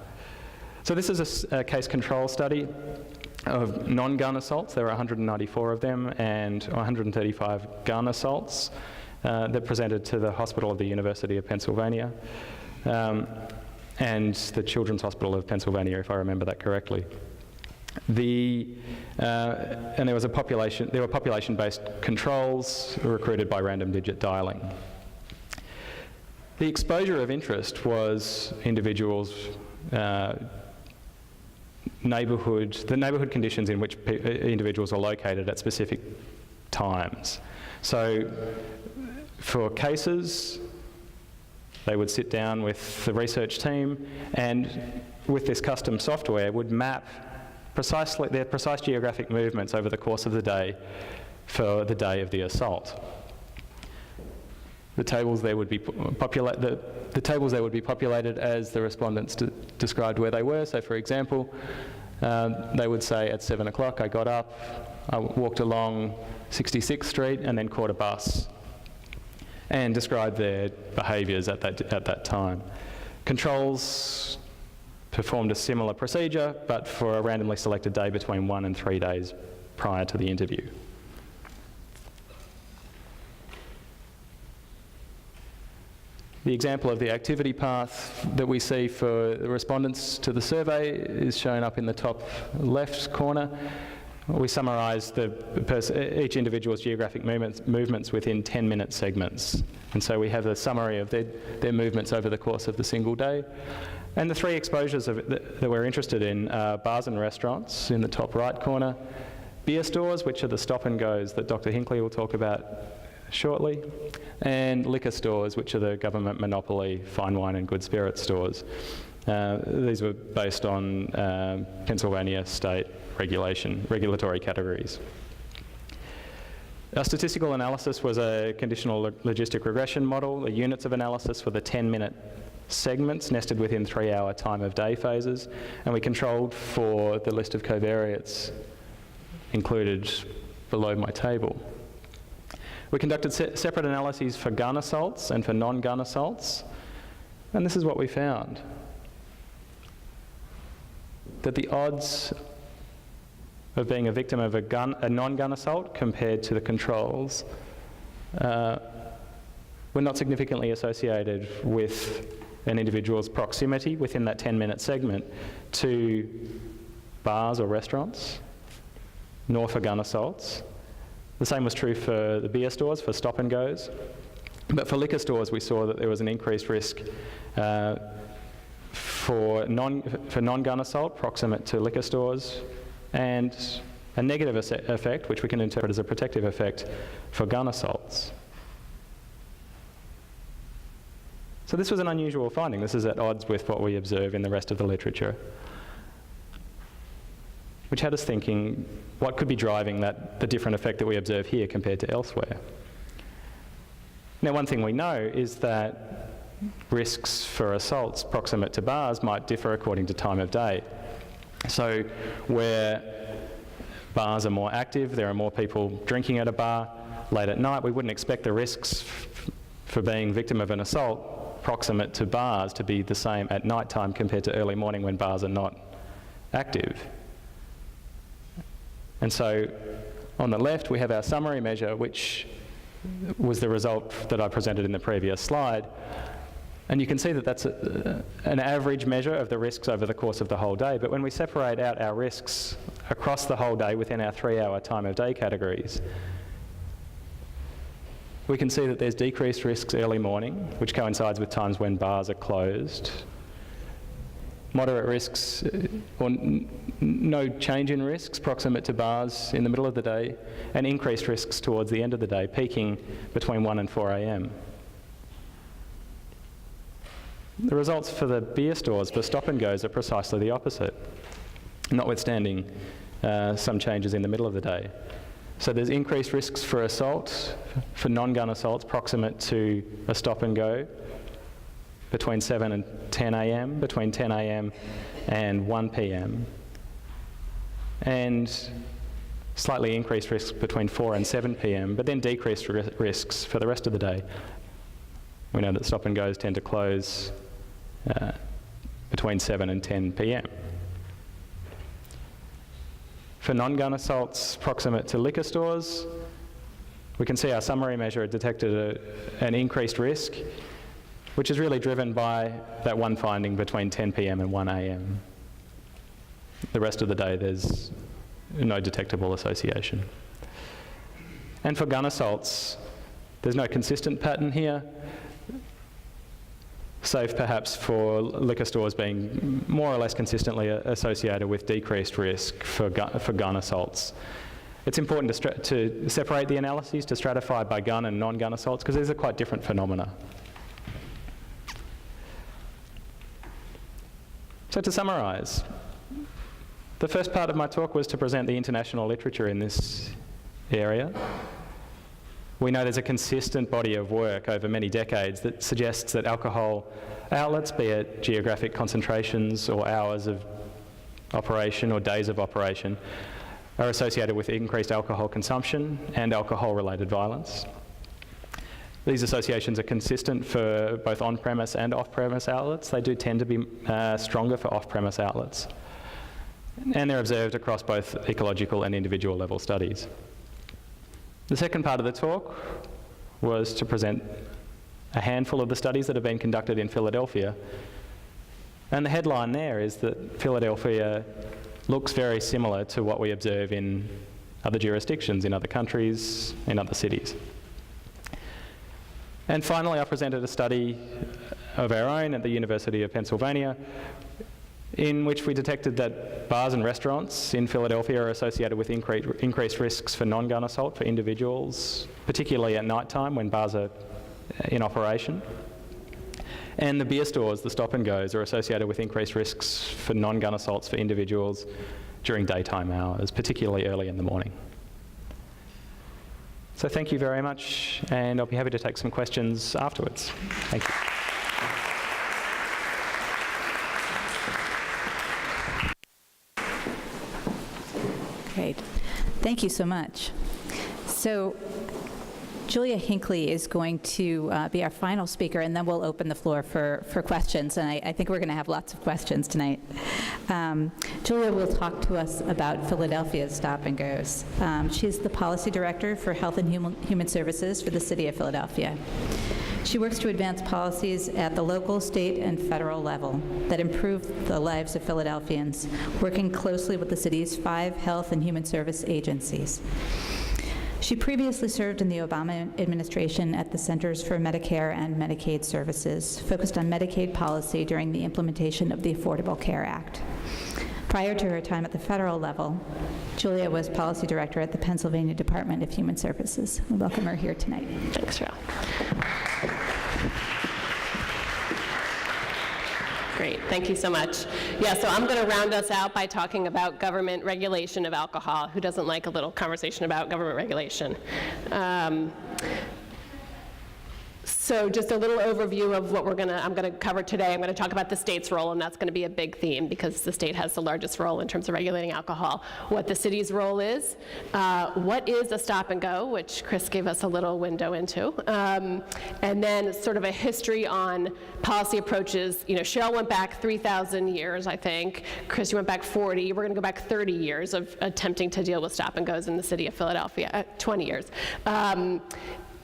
So this is a case control study of non-gun assaults. There were 194 of them, and 135 gun assaults that presented to the hospital of the University of Pennsylvania. And the Children's Hospital of Pennsylvania, if I remember that correctly. And there were population-based controls recruited by random digit dialing. The exposure of interest was individuals' the neighbourhood conditions in which individuals are located at specific times. So for cases, they would sit down with the research team and with this custom software would map their precise geographic movements over the course of the day for the day of the assault. The tables there would be populated as the respondents described where they were. So for example, they would say at 7 o'clock I got up, I walked along 66th Street and then caught a bus, and describe their behaviours at that time. Controls performed a similar procedure, but for a randomly selected day between 1 and 3 days prior to the interview. The example of the activity path that we see for the respondents to the survey is shown up in the top left corner. We summarise each individual's geographic movements within 10-minute segments. And so we have a summary of their movements over the course of the single day. And the three exposures that we're interested in are bars and restaurants in the top right corner, beer stores, which are the stop and goes that Dr. Hinckley will talk about shortly, and liquor stores, which are the government monopoly fine wine and good spirit stores. These were based on Pennsylvania state regulatory categories. Our statistical analysis was a conditional logistic regression model. The units of analysis were the 10-minute segments nested within 3-hour time of day phases, and we controlled for the list of covariates included below my table. We conducted separate analyses for gun assaults and for non-gun assaults, and this is what we found. That the odds of being a victim of a non-gun assault compared to the controls were not significantly associated with an individual's proximity within that 10-minute segment to bars or restaurants, nor for gun assaults. The same was true for the beer stores, for stop and goes. But for liquor stores, we saw that there was an increased risk for non-gun assault proximate to liquor stores, and a negative effect, which we can interpret as a protective effect, for gun assaults. So this was an unusual finding. This is at odds with what we observe in the rest of the literature, which had us thinking, what could be driving the different effect that we observe here compared to elsewhere? Now, one thing we know is that risks for assaults proximate to bars might differ according to time of day. So where bars are more active, there are more people drinking at a bar late at night, we wouldn't expect the risks for being victim of an assault proximate to bars to be the same at night time compared to early morning when bars are not active. And so on the left we have our summary measure, which was the result that I presented in the previous slide. And you can see that that's an average measure of the risks over the course of the whole day. But when we separate out our risks across the whole day within our 3-hour time of day categories, we can see that there's decreased risks early morning, which coincides with times when bars are closed. Moderate risks, or no change in risks proximate to bars in the middle of the day, and increased risks towards the end of the day, peaking between 1 and 4 a.m. The results for the beer stores for stop and goes are precisely the opposite, notwithstanding some changes in the middle of the day. So there's increased risks for assault, for non-gun assaults proximate to a stop and go between 7 and 10 a.m., between 10 a.m. and 1 p.m. And slightly increased risks between 4 and 7 p.m., but then decreased risks for the rest of the day. We know that stop and goes tend to close between 7 and 10 p.m. For non-gun assaults proximate to liquor stores, we can see our summary measure detected an increased risk, which is really driven by that one finding between 10 p.m. and 1 a.m. The rest of the day, there's no detectable association. And for gun assaults, there's no consistent pattern here, save perhaps for liquor stores being more or less consistently associated with decreased risk for gun assaults. It's important to separate the analyses to stratify by gun and non-gun assaults, because these are quite different phenomena. So to summarise, the first part of my talk was to present the international literature in this area. We know there's a consistent body of work over many decades that suggests that alcohol outlets, be it geographic concentrations or hours of operation or days of operation, are associated with increased alcohol consumption and alcohol-related violence. These associations are consistent for both on-premise and off-premise outlets. They do tend to be stronger for off-premise outlets. And they're observed across both ecological and individual level studies. The second part of the talk was to present a handful of the studies that have been conducted in Philadelphia. And the headline there is that Philadelphia looks very similar to what we observe in other jurisdictions, in other countries, in other cities. And finally, I presented a study of our own at the University of Pennsylvania, in which we detected that bars and restaurants in Philadelphia are associated with increased risks for non-gun assault for individuals, particularly at night time when bars are in operation. And the beer stores, the stop and goes, are associated with increased risks for non-gun assaults for individuals during daytime hours, particularly early in the morning. So thank you very much, and I'll be happy to take some questions afterwards. Thank you. Great. Thank you so much. So Julia Hinckley is going to be our final speaker, and then we'll open the floor for questions. And I think we're going to have lots of questions tonight. Julia will talk to us about Philadelphia's Stop and Goes. She's the Policy Director for Health and Human Services for the City of Philadelphia. She works to advance policies at the local, state, and federal level that improve the lives of Philadelphians, working closely with the city's 5 health and human service agencies. She previously served in the Obama administration at the Centers for Medicare and Medicaid Services, focused on Medicaid policy during the implementation of the Affordable Care Act. Prior to her time at the federal level, Julia was Policy Director at the Pennsylvania Department of Human Services. We welcome her here tonight. Thanks, Rachel. Great, thank you so much. Yeah, so I'm going to round us out by talking about government regulation of alcohol. Who doesn't like a little conversation about government regulation? So just a little overview of what I'm going to cover today. I'm going to talk about the state's role, and that's going to be a big theme because the state has the largest role in terms of regulating alcohol. What the city's role is, what is a stop and go, which Chris gave us a little window into, and then sort of a history on policy approaches. You know, Cheryl went back 3,000 years, I think. Chris, you went back 40. We're going to go back 30 years of attempting to deal with stop and goes in the city of Philadelphia, 20 years.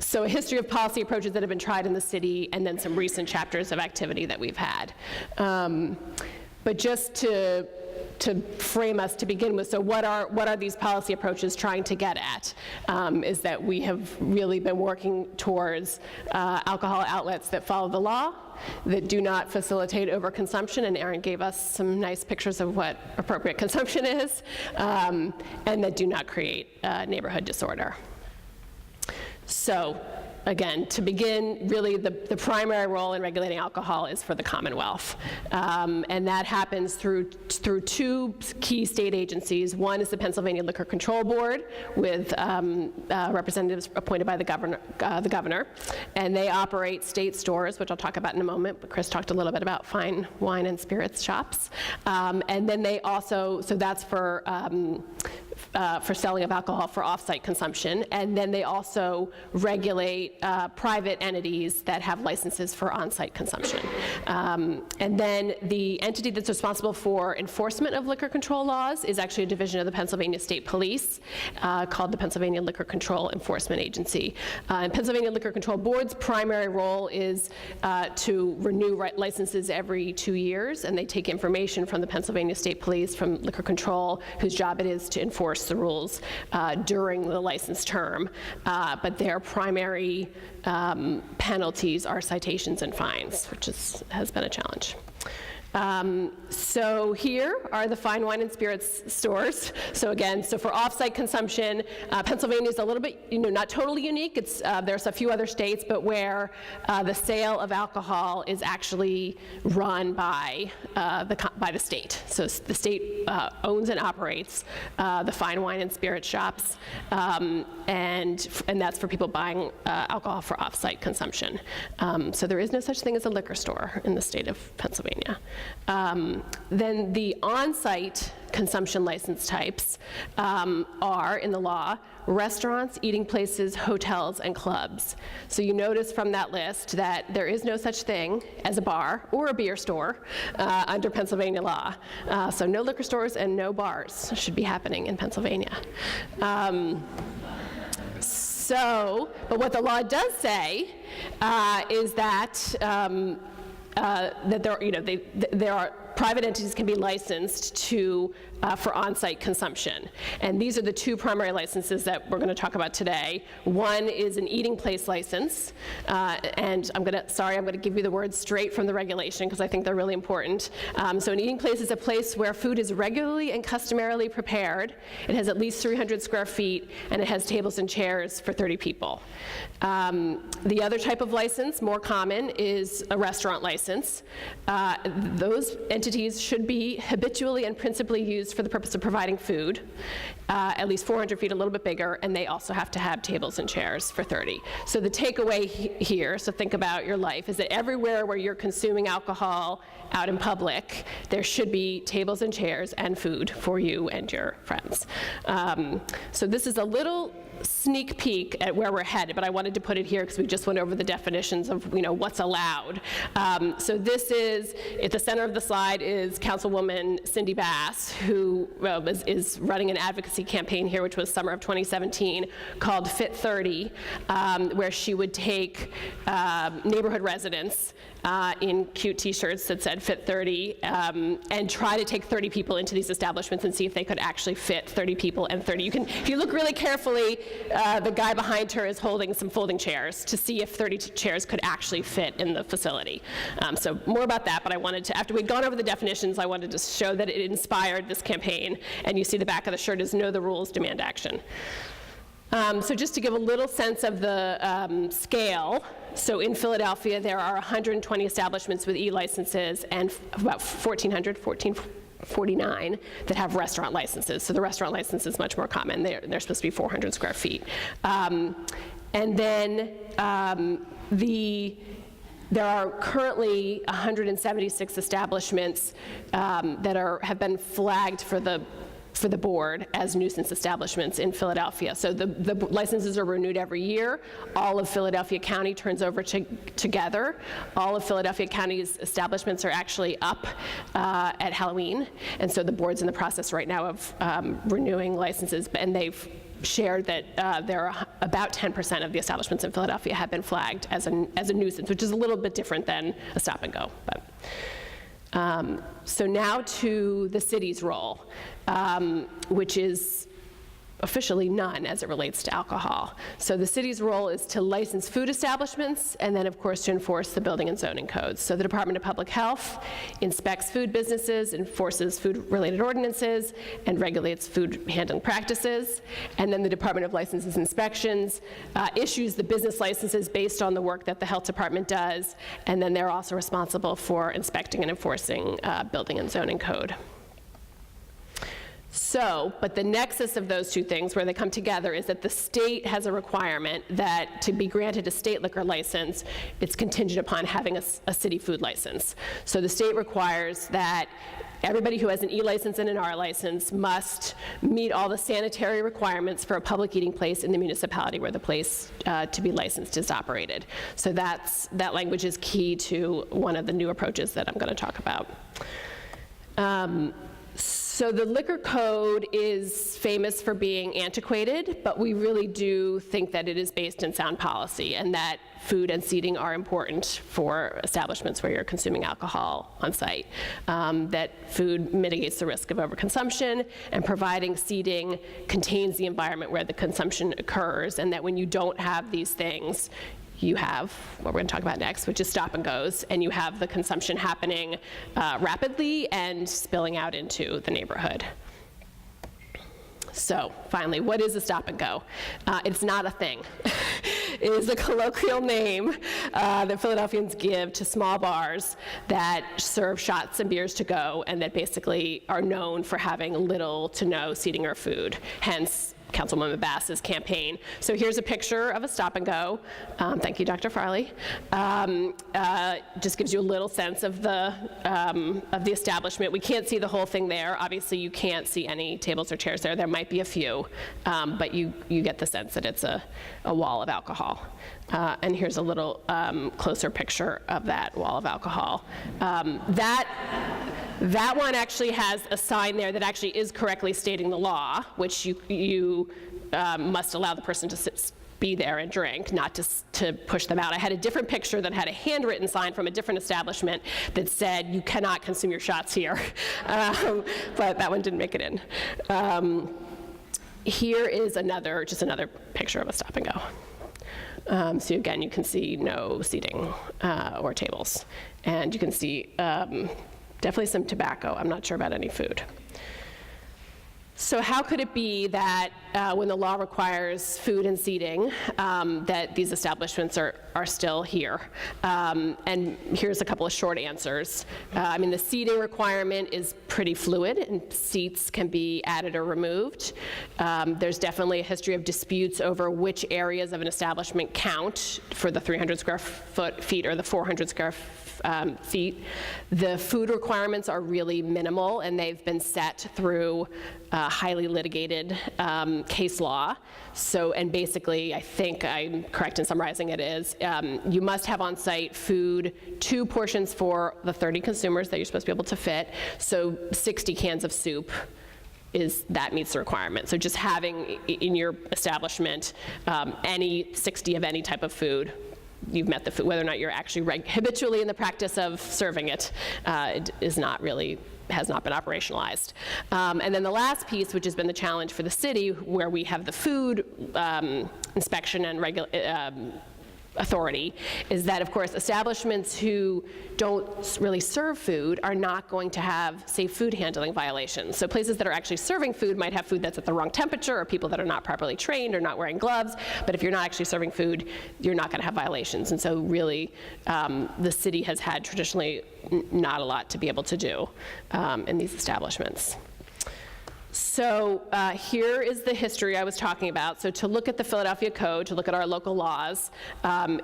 So a history of policy approaches that have been tried in the city, and then some recent chapters of activity that we've had. But just to frame us to begin with, so what are these policy approaches trying to get at? Is that we have really been working towards alcohol outlets that follow the law, that do not facilitate overconsumption, and Aaron gave us some nice pictures of what appropriate consumption is, and that do not create neighborhood disorder. So, again, to begin, really the primary role in regulating alcohol is for the Commonwealth. And that happens through 2 key state agencies. One is the Pennsylvania Liquor Control Board, with representatives appointed by the governor. And they operate state stores, which I'll talk about in a moment, but Chris talked a little bit about fine wine and spirits shops. And then they also, so that's for selling of alcohol for off-site consumption, and then they also regulate private entities that have licenses for on-site consumption. And then the entity that's responsible for enforcement of liquor control laws is actually a division of the Pennsylvania State Police called the Pennsylvania Liquor Control Enforcement Agency. And Pennsylvania Liquor Control Board's primary role is to renew licenses every 2 years, and they take information from the Pennsylvania State Police, from Liquor Control, whose job it is to enforce the rules during the license term. But their primary penalties are citations and fines, which has been a challenge. So here are the fine wine and spirits stores. So again, so for off-site consumption, Pennsylvania is a little bit, not totally unique. It's there's a few other states, but where the sale of alcohol is actually run by the state. So the state owns and operates the fine wine and spirit shops, and that's for people buying alcohol for off-site consumption. So there is no such thing as a liquor store in the state of Pennsylvania. Then the on-site consumption license types are, in the law, restaurants, eating places, hotels, and clubs. So you notice from that list that there is no such thing as a bar or a beer store under Pennsylvania law. So no liquor stores and no bars should be happening in Pennsylvania. But what the law does say is that that there are private entities can be licensed for on-site consumption. And these are the two primary licenses that we're going to talk about today. One is an eating place license, and I'm going to give you the words straight from the regulation because I think they're really important. So an eating place is a place where food is regularly and customarily prepared. It has at least 300 square feet, and it has tables and chairs for 30 people. The other type of license, more common, is a restaurant license. Those entities should be habitually and principally used for the purpose of providing food, at least 400 feet, a little bit bigger, and they also have to have tables and chairs for 30. So the takeaway here, so think about your life, is that everywhere where you're consuming alcohol out in public, there should be tables and chairs and food for you and your friends. So this is a little sneak peek at where we're headed, but I wanted to put it here because we just went over the definitions of what's allowed. So this is, at the center of the slide is Councilwoman Cindy Bass, who is running an advocacy campaign here, which was summer of 2017, called Fit 30, where she would take neighborhood residents in cute t-shirts that said Fit 30 and try to take 30 people into these establishments and see if they could actually fit 30 people and 30. If you look really carefully, the guy behind her is holding some folding chairs to see if 30 chairs could actually fit in the facility. So more about that, but I wanted to, after we'd gone over the definitions, I wanted to show that it inspired this campaign. And you see the back of the shirt is Know the Rules, Demand Action. So just to give a little sense of the scale, so in Philadelphia, there are 120 establishments with e-licenses and about 1,449 that have restaurant licenses. So the restaurant license is much more common. They're supposed to be 400 square feet. And then there are currently 176 establishments that have been flagged for the board as nuisance establishments in Philadelphia. So the licenses are renewed every year. All of Philadelphia County turns over together. All of Philadelphia County's establishments are actually up at Halloween. And so the board's in the process right now of renewing licenses, and they've shared that there are about 10% of the establishments in Philadelphia have been flagged as a nuisance, which is a little bit different than a stop and go. But. So now to the city's role, which is officially none as it relates to alcohol. So the city's role is to license food establishments and then, of course, to enforce the building and zoning codes. So the Department of Public Health inspects food businesses, enforces food-related ordinances, and regulates food handling practices. And then the Department of Licenses and Inspections issues the business licenses based on the work that the health department does. And then they're also responsible for inspecting and enforcing building and zoning code. So, but the nexus of those two things, where they come together, is that the state has a requirement that to be granted a state liquor license, it's contingent upon having a city food license. So the state requires that everybody who has an E license and an R license must meet all the sanitary requirements for a public eating place in the municipality where the place to be licensed is operated. So that language is key to one of the new approaches that I'm going to talk about. So the liquor code is famous for being antiquated, but we really do think that it is based in sound policy and that food and seating are important for establishments where you're consuming alcohol on site. That food mitigates the risk of overconsumption, and providing seating contains the environment where the consumption occurs, and that when you don't have these things, you have what we're going to talk about next, which is stop and goes, and you have the consumption happening rapidly and spilling out into the neighborhood. So finally, what is a stop and go? It's not a thing. It is a colloquial name that Philadelphians give to small bars that serve shots and beers to go and that basically are known for having little to no seating or food, hence Councilwoman Bass's campaign. So here's a picture of a stop and go. Thank you, Dr. Farley. Just gives you a little sense of the establishment. We can't see the whole thing there. Obviously, you can't see any tables or chairs there. There might be a few, but you get the sense that it's a wall of alcohol. And here's a little closer picture of that wall of alcohol. That one actually has a sign there that actually is correctly stating the law, which you must allow the person to be there and drink, not to push them out. I had a different picture that had a handwritten sign from a different establishment that said, "You cannot consume your shots here," but that one didn't make it in. Here is just another picture of a stop and go. So again, you can see no seating or tables. And you can see definitely some tobacco. I'm not sure about any food. So how could it be that when the law requires food and seating, that these establishments are still here? And here's a couple of short answers. I mean, the seating requirement is pretty fluid, and seats can be added or removed. There's definitely a history of disputes over which areas of an establishment count for the 300 square feet or the 400 square feet. The food requirements are really minimal, and they've been set through highly litigated case law. So, and basically, I think I'm correct in summarizing it is, you must have on-site food, 2 portions for the 30 consumers that you're supposed to be able to fit, so 60 cans of soup that meets the requirement. So just having in your establishment any 60 of any type of food, you've met the food. Whether or not you're actually habitually in the practice of serving it, it has not been operationalized. And then the last piece, which has been the challenge for the city, where we have the food inspection and authority, is that, of course, establishments who don't really serve food are not going to have safe food handling violations. So places that are actually serving food might have food that's at the wrong temperature, or people that are not properly trained or not wearing gloves. But if you're not actually serving food, you're not going to have violations. And so really, the city has had traditionally not a lot to be able to do in these establishments. So here is the history I was talking about. So to look at the Philadelphia Code, to look at our local laws,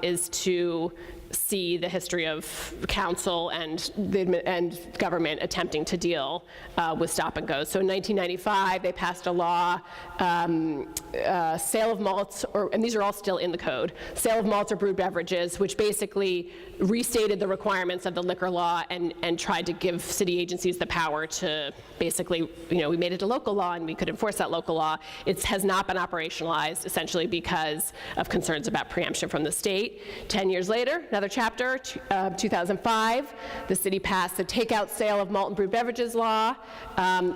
is to see the history of council and government attempting to deal with stop and goes. So in 1995, they passed a law, sale of malts, and these are all still in the code, sale of malts or brewed beverages, which basically restated the requirements of the liquor law and tried to give city agencies the power to basically, we made it a local law and we could enforce that local law. It has not been operationalized, essentially because of concerns about preemption from the state. 10 years later, another chapter, 2005, the city passed the takeout sale of malt and brewed beverages law,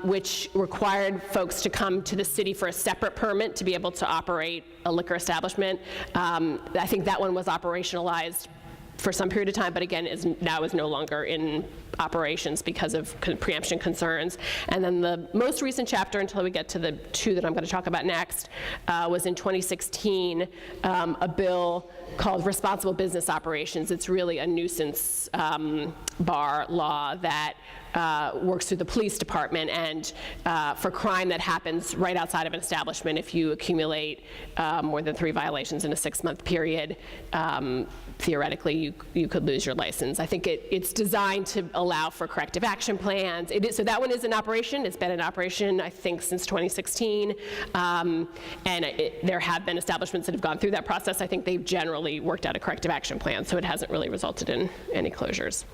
which required folks to come to the city for a separate permit to be able to operate a liquor establishment. I think that one was operationalized for some period of time, but again, now is no longer in operations because of preemption concerns. And then the most recent chapter, until we get to the 2 that I'm going to talk about next, was in 2016, a bill called Responsible Business Operations. It's really a nuisance bar law that works through the police department, and for crime that happens right outside of an establishment, if you accumulate more than 3 violations in a 6-month period, theoretically you could lose your license. I think it's designed to allow for corrective action plans. So that one is in operation. It's been in operation, I think, since 2016. And there have been establishments that have gone through that process. I think they've generally worked out a corrective action plan, so it hasn't really resulted in any closures.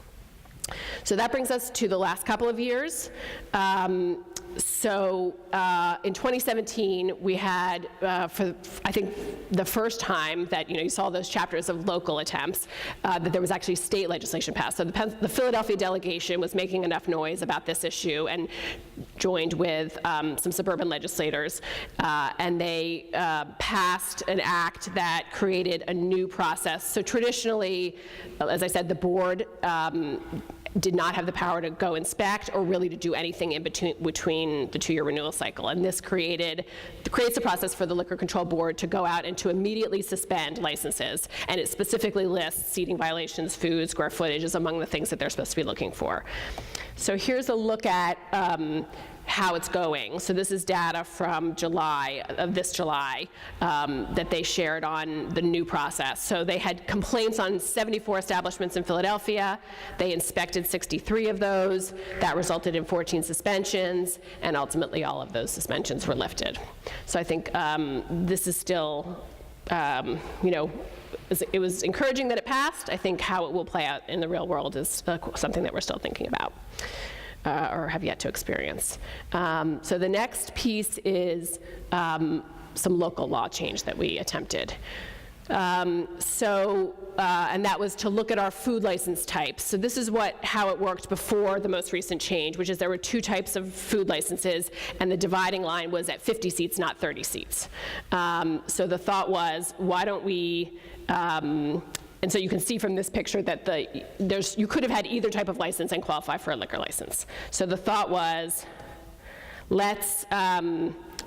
So that brings us to the last couple of years. So in 2017, we had, for I think the first time that you saw those chapters of local attempts, that there was actually state legislation passed. So the Philadelphia delegation was making enough noise about this issue and joined with some suburban legislators, and they passed an act that created a new process. So traditionally, as I said, the board did not have the power to go inspect or really to do anything in between the 2-year renewal cycle. And this creates a process for the Liquor Control Board to go out and to immediately suspend licenses. And it specifically lists seating violations, food, square footage is among the things that they're supposed to be looking for. So here's a look at how it's going. So this is data from this July, that they shared on the new process. So they had complaints on 74 establishments in Philadelphia. They inspected 63 of those. That resulted in 14 suspensions, and ultimately all of those suspensions were lifted. So I think this is still, it was encouraging that it passed. I think how it will play out in the real world is something that we're still thinking about. Or have yet to experience. So the next piece is some local law change that we attempted. And that was to look at our food license types. So this is how it worked before the most recent change, which is there were 2 types of food licenses, and the dividing line was at 50 seats, not 30 seats. So the thought was, why don't we, and so you can see from this picture that you could have had either type of license and qualify for a liquor license. So the thought was, let's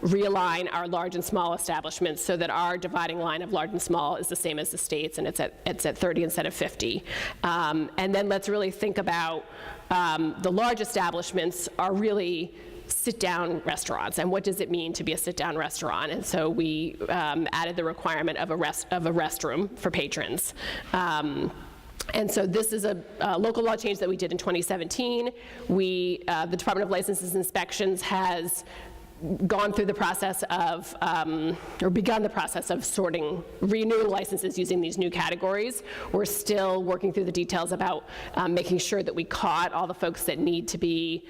realign our large and small establishments so that our dividing line of large and small is the same as the state's, and it's at 30 instead of 50. And then let's really think about the large establishments are really sit-down restaurants, and what does it mean to be a sit-down restaurant? And so we added the requirement of a restroom for patrons. And so this is a local law change that we did in 2017. The Department of Licenses and Inspections has gone through the process of, or begun the process of renewing licenses using these new categories. We're still working through the details about making sure that we caught all the folks that need to be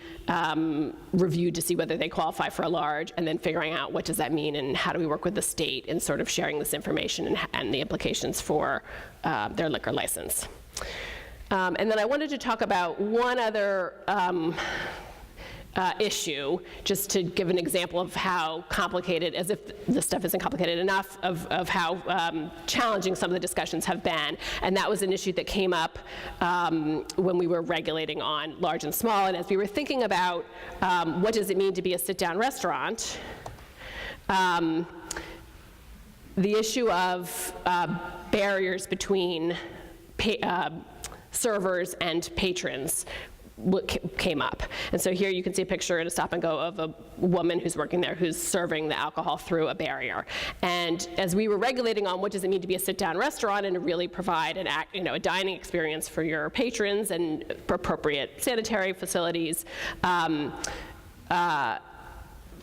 reviewed to see whether they qualify for a large, and then figuring out what does that mean and how do we work with the state in sort of sharing this information and the implications for their liquor license. And then I wanted to talk about one other issue, just to give an example of how complicated, as if this stuff isn't complicated enough, of how challenging some of the discussions have been. And that was an issue that came up when we were regulating on large and small. And as we were thinking about what does it mean to be a sit-down restaurant, the issue of barriers between servers and patrons came up. And so here you can see a picture at a stop and go of a woman who's working there who's serving the alcohol through a barrier. And as we were regulating on what does it mean to be a sit-down restaurant and to really provide a dining experience for your patrons and appropriate sanitary facilities,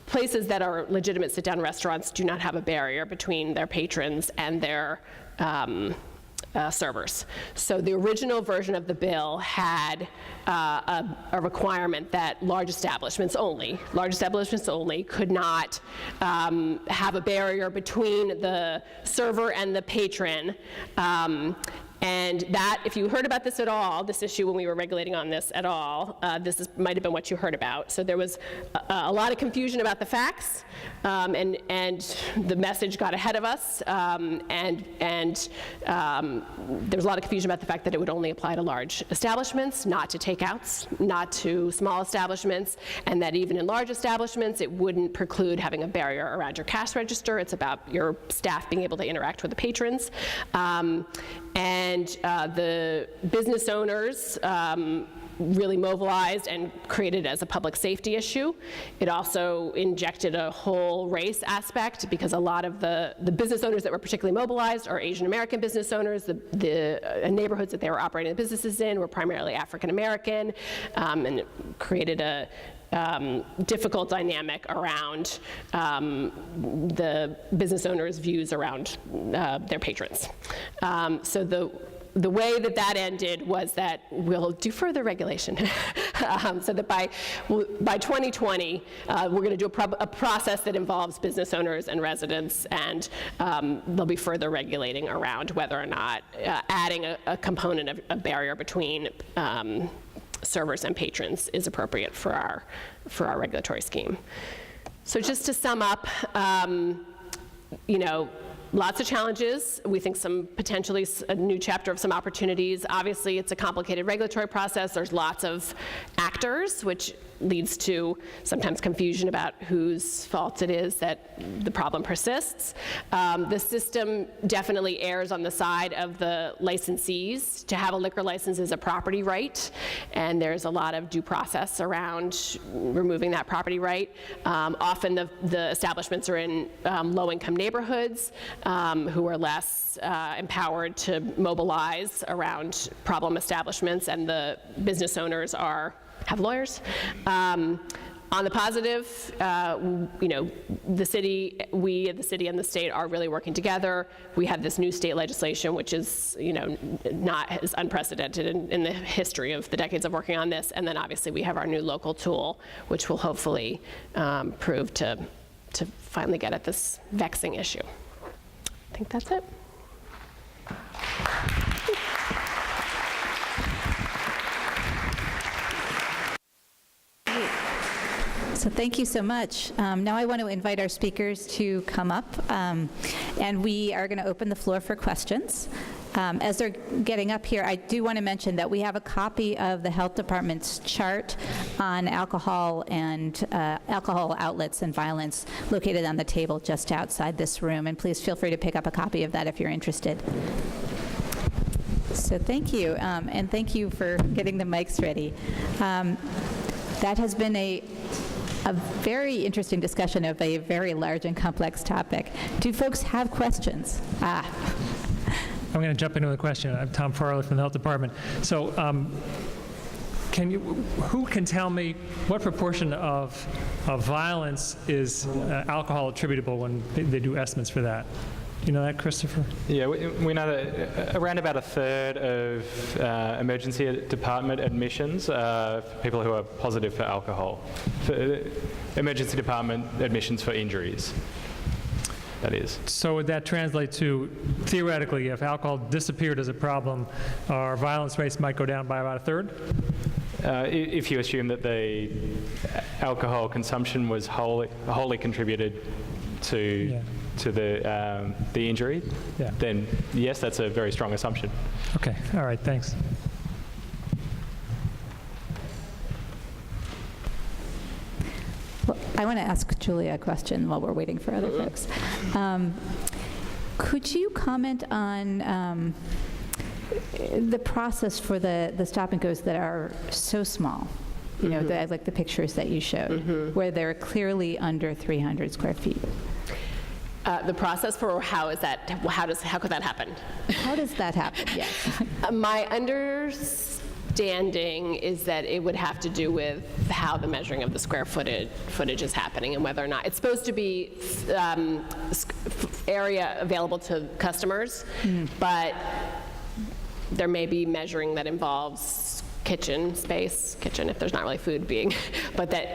places that are legitimate sit-down restaurants do not have a barrier between their patrons and their servers. So the original version of the bill had a requirement that large establishments only could not have a barrier between the server and the patron. And that, if you heard about this at all, this issue when we were regulating on this at all, might have been what you heard about. So there was a lot of confusion about the facts, and the message got ahead of us, and there was a lot of confusion about the fact that it would only apply to large establishments, not to takeouts, not to small establishments, and that even in large establishments, it wouldn't preclude having a barrier around your cash register. It's about your staff being able to interact with the patrons. And the business owners really mobilized and created as a public safety issue. It also injected a whole race aspect because a lot of the business owners that were particularly mobilized are Asian American business owners. The neighborhoods that they were operating the businesses in were primarily African American, and it created a difficult dynamic around the business owners' views around their patrons. So the way that ended was that we'll do further regulation. So that by 2020, we're going to do a process that involves business owners and residents, and there'll be further regulating around whether or not adding a component of a barrier between servers and patrons is appropriate for our regulatory scheme. So just to sum up, lots of challenges. We think some potentially a new chapter of some opportunities. Obviously, it's a complicated regulatory process. There's lots of actors, which leads to sometimes confusion about whose fault it is that the problem persists. The system definitely errs on the side of the licensees. To have a liquor license is a property right, and there's a lot of due process around removing that property right. Often the establishments are in low-income neighborhoods who are less empowered to mobilize around problem establishments, and the business owners have lawyers. On the positive, the city and the state are really working together. We have this new state legislation, which is, not as unprecedented in the history of the decades of working on this. And then obviously we have our new local tool, which will hopefully prove to to finally get at this vexing issue. I think that's it. So thank you so much. Now I want to invite our speakers to come up, and we are going to open the floor for questions. As they're getting up here, I do want to mention that we have a copy of the Health Department's chart on alcohol and alcohol outlets and violence located on the table just outside this room, and please feel free to pick up a copy of that if you're interested. So thank you, and thank you for getting the mics ready. That has been a very interesting discussion of a very large and complex topic. Do folks have questions? I'm going to jump into the question. I'm Tom Farley from the Health Department. So who can tell me what proportion of violence is alcohol attributable when they do estimates for that? You know that, Christopher? Yeah, we know that around about a third of emergency department admissions are people who are positive for alcohol. For emergency department admissions for injuries, that is. So would that translate to, theoretically, if alcohol disappeared as a problem, our violence rates might go down by about a third? If you assume that the alcohol consumption was wholly contributed to the injury, then yes, that's a very strong assumption. Okay, all right, thanks. Well, I want to ask Julia a question while we're waiting for other folks. Could you comment on the process for the stop and goes that are so small? You know, like the pictures that you showed, where they're clearly under 300 square feet. The process for how could that happen? How does that happen? Yes. My understanding is that it would have to do with how the measuring of the square footage is happening and whether or not it's supposed to be area available to customers, but there may be measuring that involves kitchen if there's not really food being, but that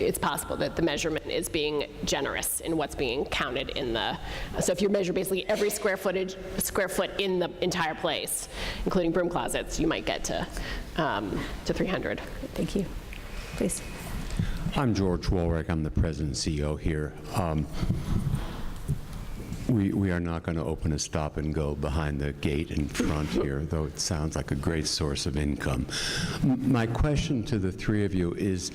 it's possible that the measurement is being generous in what's being counted in the, so if you measure basically every square foot in the entire place, including broom closets, you might get to 300. Thank you. Please. I'm George Woolrick. I'm the president and CEO here. We are not going to open a stop and go behind the gate in front here, though it sounds like a great source of income. My question to the three of you is,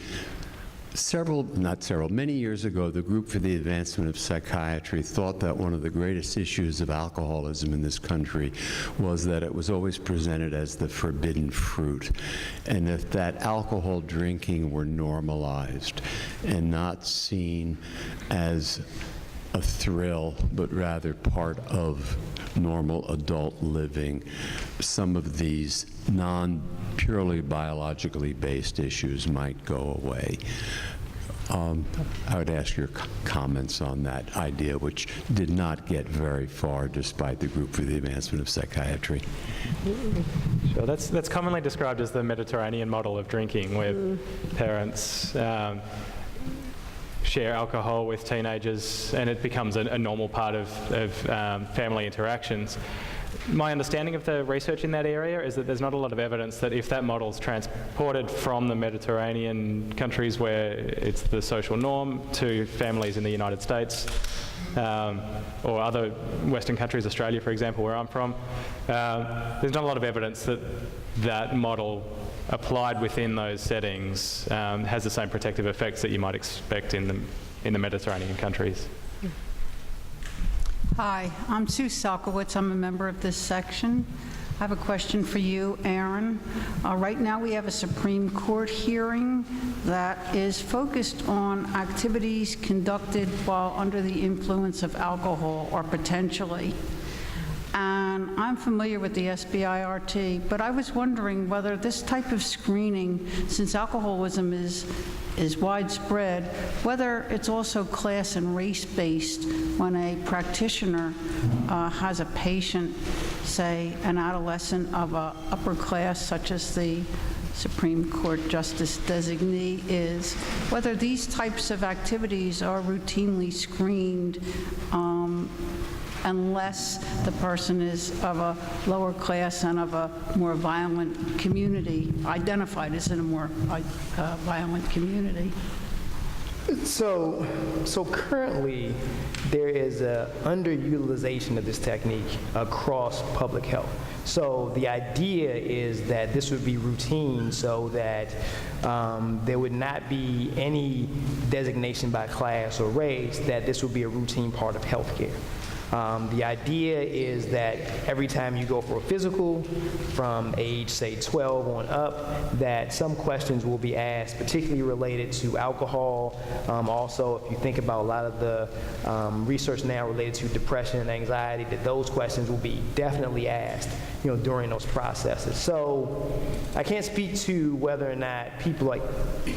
many years ago, the Group for the Advancement of Psychiatry thought that one of the greatest issues of alcoholism in this country was that it was always presented as the forbidden fruit, and if that alcohol drinking were normalized and not seen as a thrill, but rather part of normal adult living, some of these non-purely biologically based issues might go away. I would ask your comments on that idea, which did not get very far despite the Group for the Advancement of Psychiatry. Sure, that's commonly described as the Mediterranean model of drinking, where parents share alcohol with teenagers, and it becomes a normal part of family interactions. My understanding of the research in that area is that there's not a lot of evidence that if that model's transported from the Mediterranean countries where it's the social norm to families in the United States or other Western countries, Australia, for example, where I'm from, there's not a lot of evidence that that model applied within those settings has the same protective effects that you might expect in the Mediterranean countries. Hi, I'm Sue Salkowitz. I'm a member of this section. I have a question for you, Aaron. Right now we have a Supreme Court hearing that is focused on activities conducted while under the influence of alcohol or potentially. And I'm familiar with the SBIRT, but I was wondering whether this type of screening, since alcoholism is widespread, whether it's also class and race-based when a practitioner has a patient, say an adolescent of a upper class, such as the Supreme Court Justice designee is whether these types of activities are routinely screened unless the person is of a lower class and of a more violent community, identified as in a more violent community. So currently, there is a underutilization of this technique across public health. So the idea is that this would be routine so that there would not be any designation by class or race, that this would be a routine part of healthcare. The idea is that every time you go for a physical, from age, say, 12 on up, that some questions will be asked, particularly related to alcohol. Also, if you think about a lot of the research now related to depression and anxiety, that those questions will be definitely asked, during those processes. So I can't speak to whether or not people are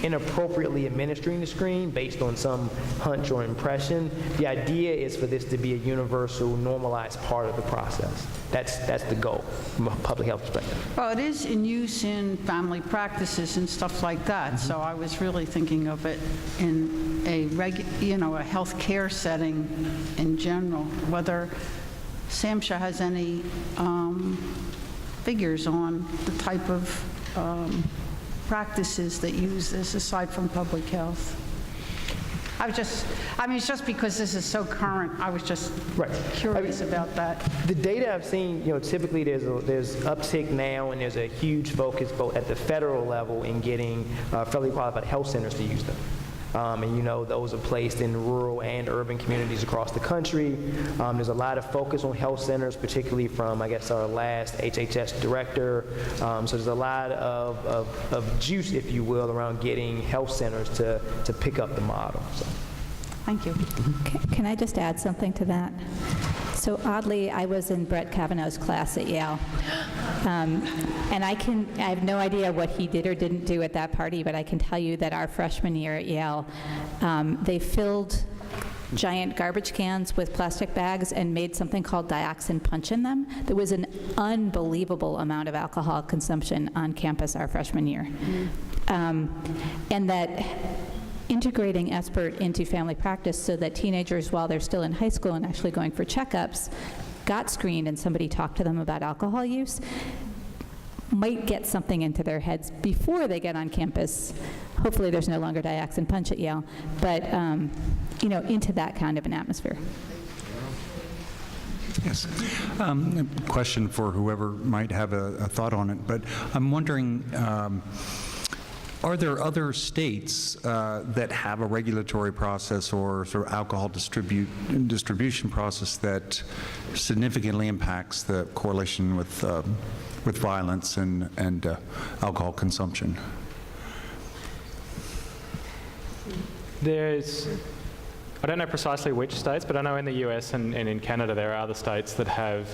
inappropriately administering the screen based on some hunch or impression. The idea is for this to be a universal, normalized part of the process. That's the goal from a public health perspective. Well, it is in use in family practices and stuff like that, so I was really thinking of it in a a health care setting in general, whether SAMHSA has any figures on the type of practices that use this aside from public health. It's just because this is so current, I was just curious about that. The data I've seen, typically there's uptick now, and there's a huge focus both at the federal level in getting federally qualified health centers to use them. And those are placed in rural and urban communities across the country. There's a lot of focus on health centers, particularly from, I guess, our last HHS director. So there's a lot of juice, if you will, around getting health centers to pick up the model. So. Thank you. Can I just add something to that? So oddly, I was in Brett Kavanaugh's class at Yale. And I have no idea what he did or didn't do at that party, but I can tell you that our freshman year at Yale, they filled giant garbage cans with plastic bags and made something called dioxin punch in them. There was an unbelievable amount of alcohol consumption on campus our freshman year. And that integrating SBIRT into family practice so that teenagers, while they're still in high school and actually going for checkups, got screened and somebody talked to them about alcohol use, might get something into their heads before they get on campus. Hopefully there's no longer dioxin punch at Yale, but into that kind of an atmosphere. Yes. A question for whoever might have a thought on it, but I'm wondering, are there other states that have a regulatory process or sort of alcohol distribution process that significantly impacts the correlation with violence and alcohol consumption? I don't know precisely which states, but I know in the US and in Canada there are other states that have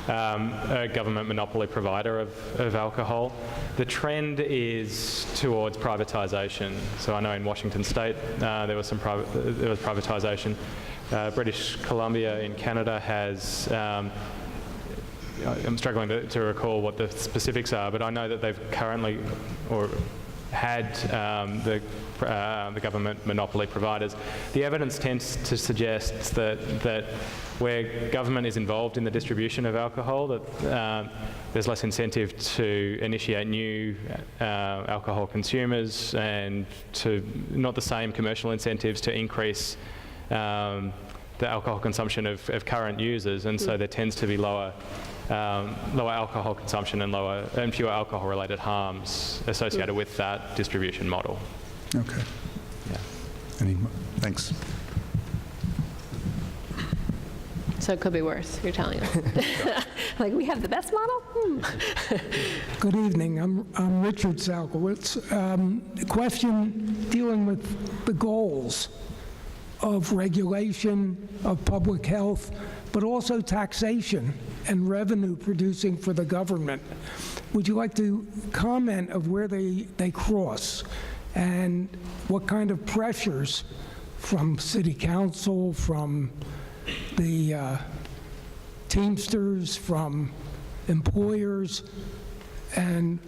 a government monopoly provider of alcohol. The trend is towards privatisation. So I know in Washington State there was privatisation. British Columbia in Canada has. I'm struggling to recall what the specifics are, but I know that they've currently had the government monopoly providers. The evidence tends to suggest that where government is involved in the distribution of alcohol, that there's less incentive to initiate new alcohol consumers, and to not the same commercial incentives to increase the alcohol consumption of current users, and so there tends to be lower alcohol consumption and fewer alcohol-related harms associated with that distribution model. Okay. Yeah. Thanks. So it could be worse, you're telling us. Like, we have the best model? Good evening. I'm Richard Salkowitz. A question dealing with the goals of regulation of public health, but also taxation and revenue producing for the government. Would you like to comment of where they cross, and what kind of pressures from City Council, from the Teamsters, from employers, and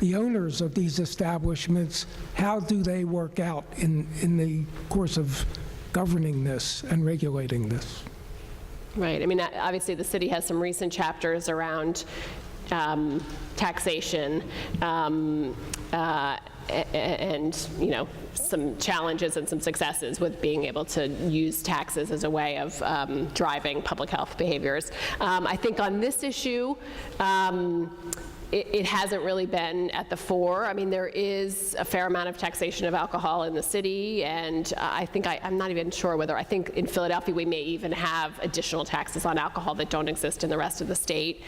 the owners of these establishments, how do they work out in the course of governing this and regulating this? Right. I mean, obviously, the city has some recent chapters around taxation and, some challenges and some successes with being able to use taxes as a way of driving public health behaviors. I think on this issue, it hasn't really been at the fore. I mean, there is a fair amount of taxation of alcohol in the city, and I think I'm not even sure whether, I think in Philadelphia we may even have additional taxes on alcohol that don't exist in the rest of the state.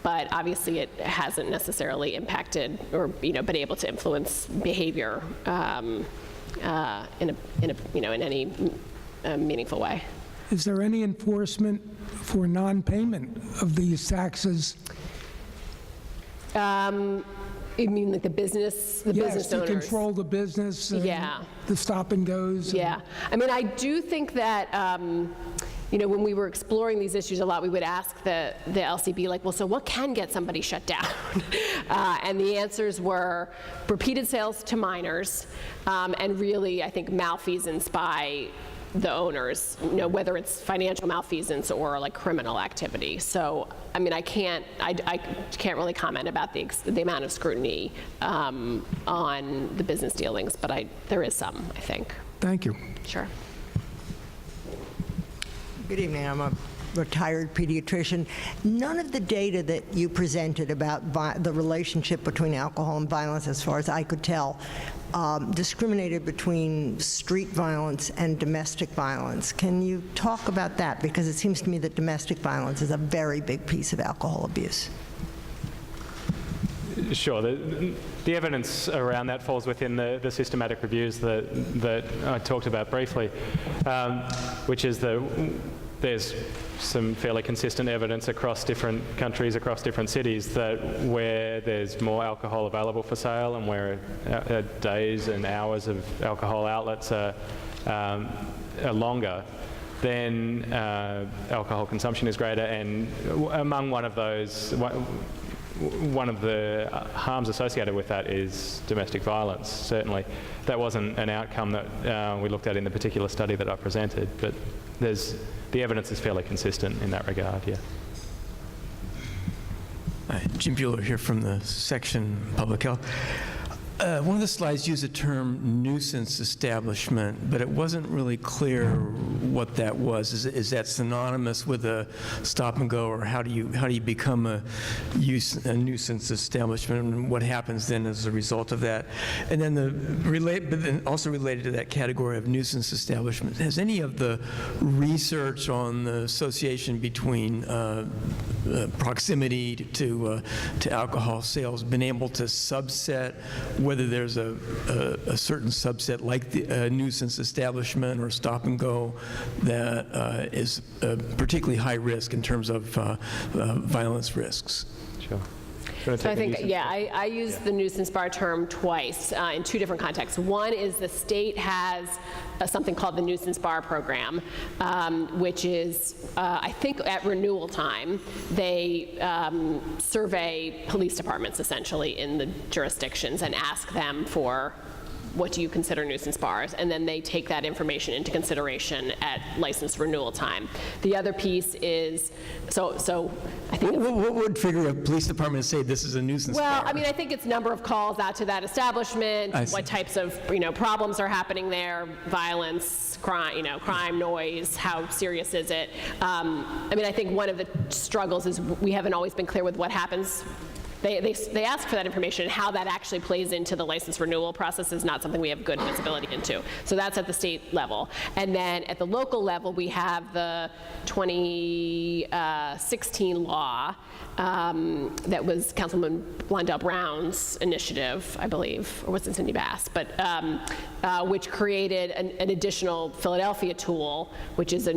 But obviously it hasn't necessarily impacted or been able to influence behavior in any meaningful way. Is there any enforcement for non-payment of these taxes? You mean like the business Yes, to owners? control the business and Yeah. the stop and goes? Yeah. I mean, I do think that, when we were exploring these issues a lot, we would ask the LCB, like, well, so what can get somebody shut down? And the answers were repeated sales to minors, and really, I think, malfeasance by the owners, whether it's financial malfeasance or like criminal activity. So, I mean, I can't really comment about the amount of scrutiny on the business dealings, but there is some, I think. Thank you. Sure. Good evening. I'm a retired pediatrician. None of the data that you presented about the relationship between alcohol and violence, as far as I could tell, discriminated between street violence and domestic violence. Can you talk about that? Because it seems to me that domestic violence is a very big piece of alcohol abuse. Sure. The evidence around that falls within the systematic reviews that I talked about briefly, which is there's some fairly consistent evidence across different countries, across different cities, that where there's more alcohol available for sale and where days and hours of alcohol outlets are longer, then alcohol consumption is greater, and among one of the harms associated with that is domestic violence, certainly. That wasn't an outcome that we looked at in the particular study that I presented, but the evidence is fairly consistent in that regard, yeah. Hi, Jim Bueller here from the section Public Health. One of the slides used the term nuisance establishment, but it wasn't really clear what that was. Is that synonymous with a stop and go, or how do you become a nuisance establishment, and what happens then as a result of that? And then also related to that category of nuisance establishment, has any of the research on the association between proximity to alcohol sales been able to subset whether there's a certain subset like the nuisance establishment or stop and go that is particularly high risk in terms of violence risks? Sure. So I think, I use the nuisance bar term twice in two different contexts. One is the state has something called the nuisance bar program, which is, I think at renewal time, they survey police departments essentially in the jurisdictions and ask them for what do you consider nuisance bars, and then they take that information into consideration at license renewal time. The other piece is, so I think... What would trigger a police department to say this is a nuisance bar? Well, I mean, I think it's number of calls out to that establishment, what types of, problems are happening there, violence, crime, noise, how serious is it? I mean, I think one of the struggles is we haven't always been clear with what happens. They ask for that information, and how that actually plays into the license renewal process is not something we have good visibility into. So that's at the state level. And then at the local level, we have the 2016 law that was Councilman Blondell Brown's initiative, I believe, or was it Cindy Bass, but which created an additional Philadelphia tool, which is a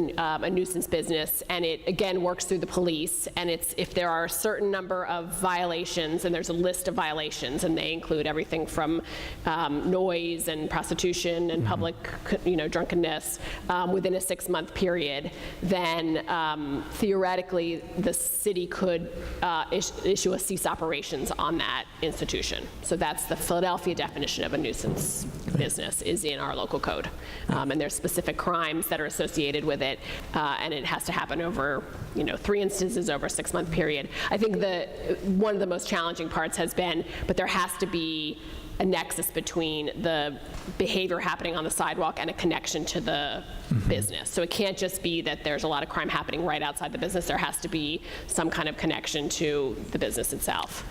nuisance business, and it again works through the police, and it's if there are a certain number of violations violations, and there's a list of violations, and they include everything from noise and prostitution and public, drunkenness within a 6-month period, then theoretically the city could issue a cease operations on that institution. So that's the Philadelphia definition of a nuisance business is in our local code. And there's specific crimes that are associated with it, and it has to happen over 3 instances over a 6-month period. I think one of the most challenging parts has been, but there has to be a nexus between the behavior happening on the sidewalk and a connection to the business. So it can't just be that there's a lot of crime happening right outside the business. There has to be some kind of connection to the business itself,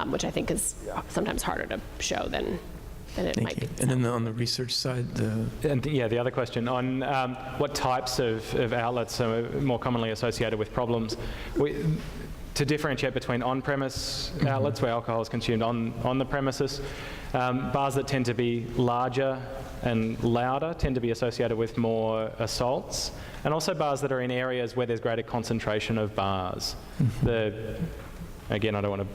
which I think is sometimes harder to show than it might be. And then on the research side, the other question on what types of outlets are more commonly associated with problems. To differentiate between on-premise outlets where alcohol is consumed on the premises, bars that tend to be larger and louder tend to be associated with more assaults, and also bars that are in areas where there's greater concentration of bars. Again, I don't want to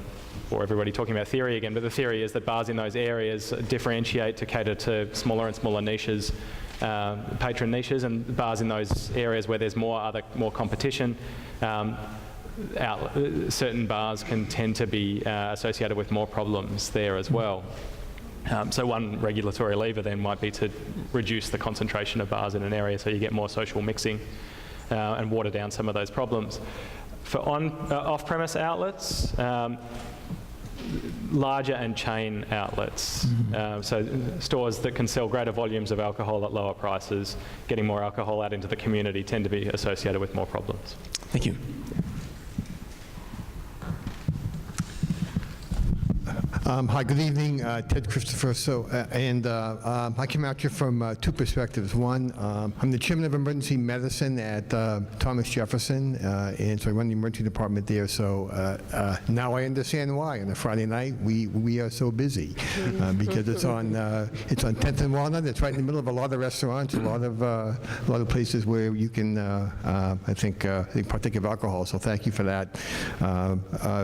bore everybody talking about theory again, but the theory is that bars in those areas differentiate to cater to smaller and smaller niches, patron niches, and bars in those areas where there's more competition. Certain bars can tend to be associated with more problems there as well. So one regulatory lever then might be to reduce the concentration of bars in an area so you get more social mixing and water down some of those problems. For off-premise outlets, larger and chain outlets, so stores that can sell greater volumes of alcohol at lower prices, getting more alcohol out into the community tend to be associated with more problems. Thank you. Hi, good evening, Ted Christopher. I came out here from 2 perspectives. One, I'm the chairman of emergency medicine at Thomas Jefferson, and so I run the emergency department there. So now I understand why on a Friday night we are so busy because it's on 10th and Walnut. It's right in the middle of a lot of restaurants, a lot of places where you can, I think, partake of alcohol. So thank you for that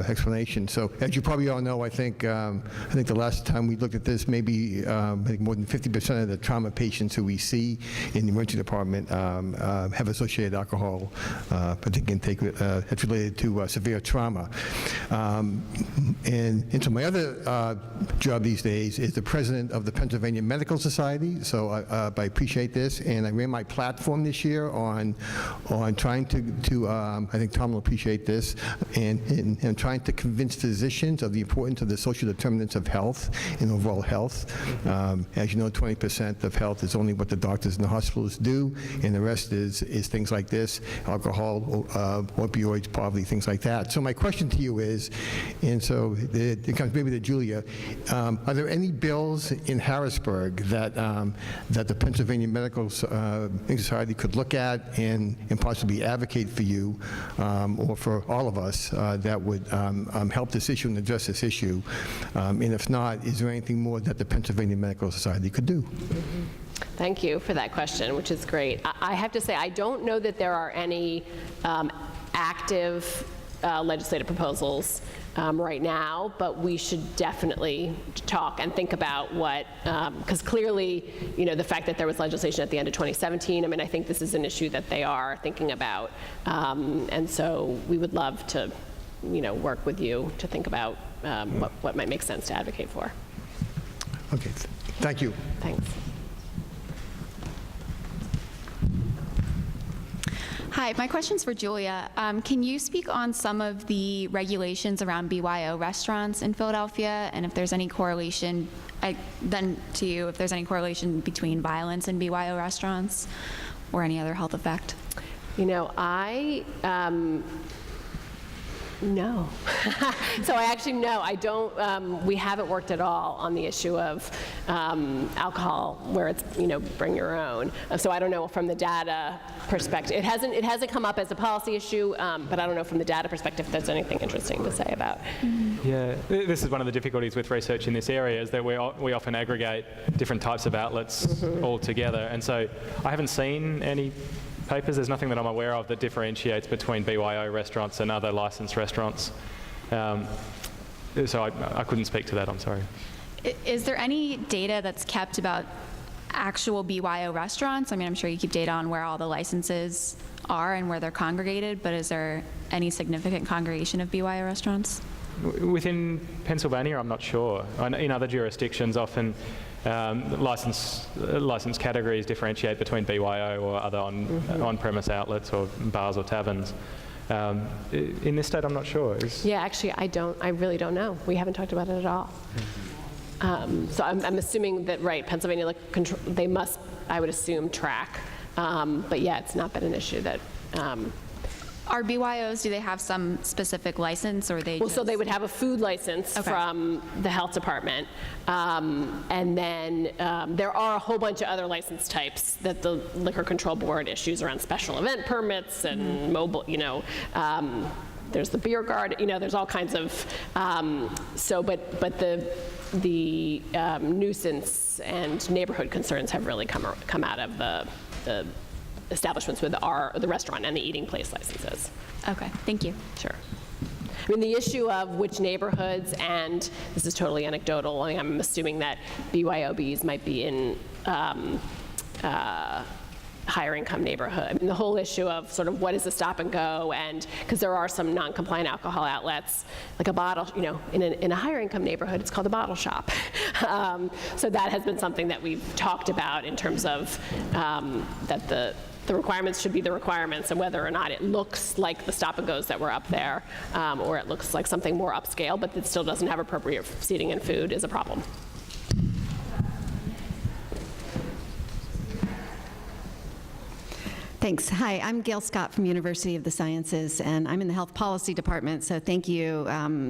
explanation. So as you probably all know, I think the last time we looked at this, maybe I think more than 50% of the trauma patients who we see in the emergency department have associated alcohol, particularly intake that's related to severe trauma. And so my other job these days is the president of the Pennsylvania Medical Society. So I appreciate this, and I ran my platform this year on trying to I think Tom will appreciate this, and trying to convince physicians of the importance of the social determinants of health and overall health. As you know, 20% of health is only what the doctors and the hospitals do, and the rest is things like this: alcohol, opioids, poverty, things like that. So my question to you is, and so it comes maybe to Julia, are there any bills in Harrisburg that the Pennsylvania Medical Society could look at and possibly advocate for you or for all of us that would help this issue and address this issue? And if not, is there anything more that the Pennsylvania Medical Society could do? Thank you for that question, which is great. I have to say, I don't know that there are any active legislative proposals right now, but we should definitely talk and think about what, because clearly, the fact that there was legislation at the end of 2017, I mean, I think this is an issue that they are thinking about. And so we would love to, work with you to think about what might make sense to advocate for. Okay, thank you. Thanks. Hi, my question's for Julia. Can you speak on some of the regulations around BYO restaurants in Philadelphia, and if there's any correlation, then to you, if there's any correlation between violence in BYO restaurants or any other health effect? No. So I don't, we haven't worked at all on the issue of alcohol where it's, bring your own. So I don't know from the data perspective. It hasn't come up as a policy issue, but I don't know from the data perspective if there's anything interesting to say about. Yeah, this is one of the difficulties with research in this area, is that we often aggregate different types of outlets all together. And so I haven't seen any papers. There's nothing that I'm aware of that differentiates between BYO restaurants and other licensed restaurants. So I couldn't speak to that, I'm sorry. Is there any data that's kept about actual BYO restaurants? I mean, I'm sure you keep data on where all the licenses are and where they're congregated, but is there any significant congregation of BYO restaurants? Within Pennsylvania, I'm not sure. In other jurisdictions, often license categories differentiate between BYO or other on-premise outlets or bars or taverns. In this state, I'm not sure. Yeah, actually, I really don't know. We haven't talked about it at all. So I'm assuming that, right, Pennsylvania liquor control, they must, I would assume, track. But yeah, it's not been an issue that. Are BYOs, do they have some specific license, or they Well, so they would have a food license from the health department. And then there are a whole bunch of other license types that the Liquor Control Board issues around special event permits and mobile, there's the beer garden, there's all kinds of, but the nuisance and neighborhood concerns have really come out of the establishments with the restaurant and the eating place licenses. Okay, thank you. Sure. I mean, the issue of which neighborhoods, and this is totally anecdotal, I'm assuming that BYOBs might be in higher income neighborhood. I mean, the whole issue of sort of what is a stop and go, and because there are some non-compliant alcohol outlets, like a bottle, in a higher income neighborhood, it's called a bottle shop. So that has been something that we've talked about in terms of that the requirements should be the requirements, and whether or not it looks like the stop and goes that were up there, or it looks like something more upscale, but it still doesn't have appropriate seating and food is a problem. Thanks. Hi, I'm Gail Scott from University of the Sciences, and I'm in the Health Policy Department, so thank you.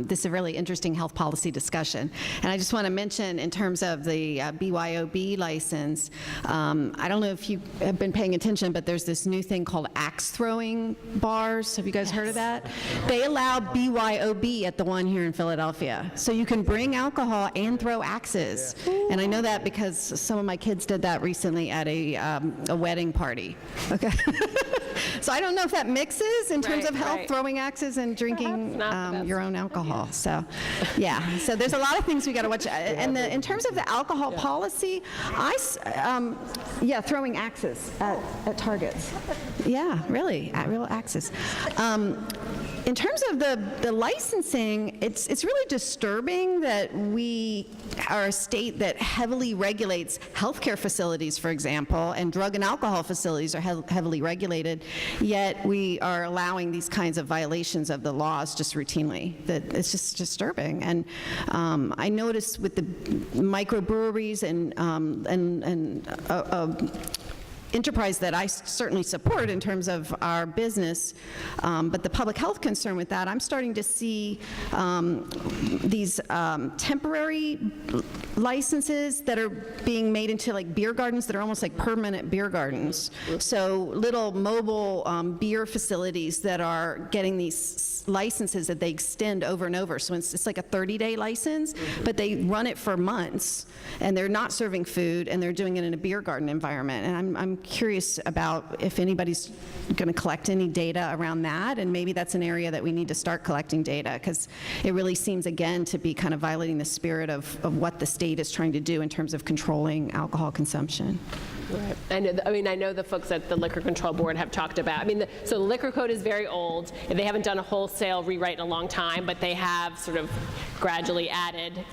This is a really interesting health policy discussion. And I just want to mention, in terms of the BYOB license, I don't know if you have been paying attention, but there's this new thing called axe throwing bars. Have you guys heard of that? They allow BYOB at the one here in Philadelphia. So you can bring alcohol and throw axes. And I know that because some of my kids did that recently at a wedding party. Okay. So I don't know if that mixes in terms of health, throwing axes and drinking your own alcohol. So, yeah. So there's a lot of things we got to watch. And in terms of the alcohol policy, throwing axes at targets. Yeah, really, at real axes. In terms of the licensing, it's really disturbing that we are a state that heavily regulates healthcare facilities, for example, and drug and alcohol facilities are heavily regulated, yet we are allowing these kinds of violations of the laws just routinely. That it's just disturbing. And I noticed with the microbreweries and enterprise that I certainly support in terms of our business, but the public health concern with that, I'm starting to see these temporary licenses that are being made into like beer gardens that are almost like permanent beer gardens. So little mobile beer facilities that are getting these licenses that they extend over and over. So it's like a 30-day license, but they run it for months, and they're not serving food, and they're doing it in a beer garden environment. And I'm curious about if anybody's going to collect any data around that, and maybe that's an area that we need to start collecting data, because it really seems, again, to be kind of violating the spirit of what the state is trying to do in terms of controlling alcohol consumption. Right. I know the folks at the Liquor Control Board have talked about, so the liquor code is very old, and they haven't done a wholesale rewrite in a long time, but they have sort of gradually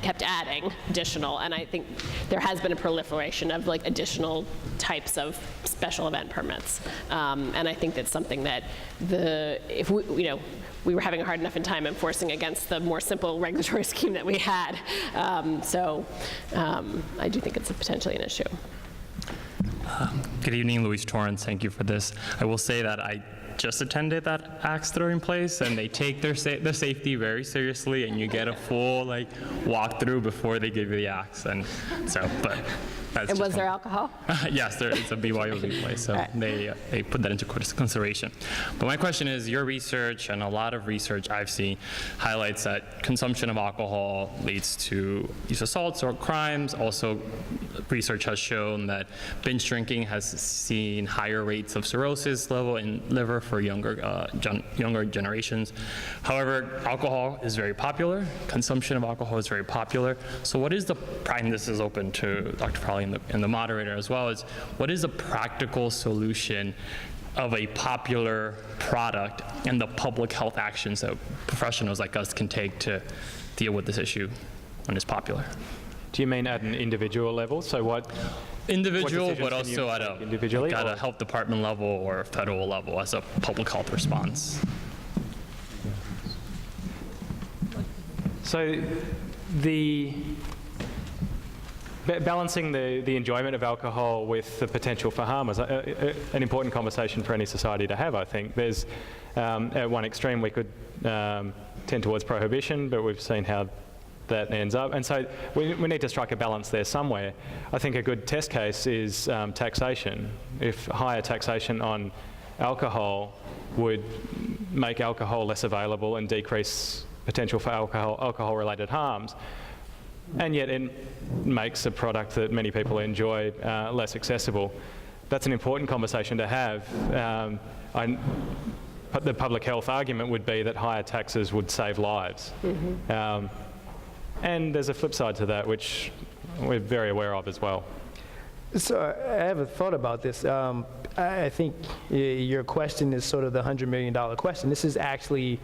kept adding additional, and I think there has been a proliferation of like additional types of special event permits. And I think that's something that if we were having a hard enough time enforcing against the more simple regulatory scheme that we had. So I do think it's potentially an issue. Good evening, Luis Torrance. Thank you for this. I will say that I just attended that axe throwing place, and they take their safety very seriously, and you get a full walkthrough before they give you the axe. And so, but And was there alcohol? Yes, it's a BYOB place, so they put that into consideration. But my question is, your research and a lot of research I've seen highlights that consumption of alcohol leads to youth assaults or crimes. Also, research has shown that binge drinking has seen higher rates of cirrhosis level in liver for younger generations. However, alcohol is very popular. Consumption of alcohol is very popular. So what is the, and this is open to Dr. Farley and the moderator as well, is what is the practical solution of a popular product and the public health actions that professionals like us can take to deal with this issue when it's popular? Do you mean at an individual level? So what? Individual, but also at a health department level or federal level as a public health response. So balancing the enjoyment of alcohol with the potential for harm is an important conversation for any society to have, I think. There's, at one extreme, we could tend towards prohibition, but we've seen how that ends up. And so we need to strike a balance there somewhere. I think a good test case is taxation. If higher taxation on alcohol would make alcohol less available and decrease potential for alcohol-related harms, and yet it makes a product that many people enjoy less accessible, that's an important conversation to have. The public health argument would be that higher taxes would save lives. Mm-hmm. And there's a flip side to that, which we're very aware of as well. So I have a thought about this. I think your question is sort of the $100 million question. This is actually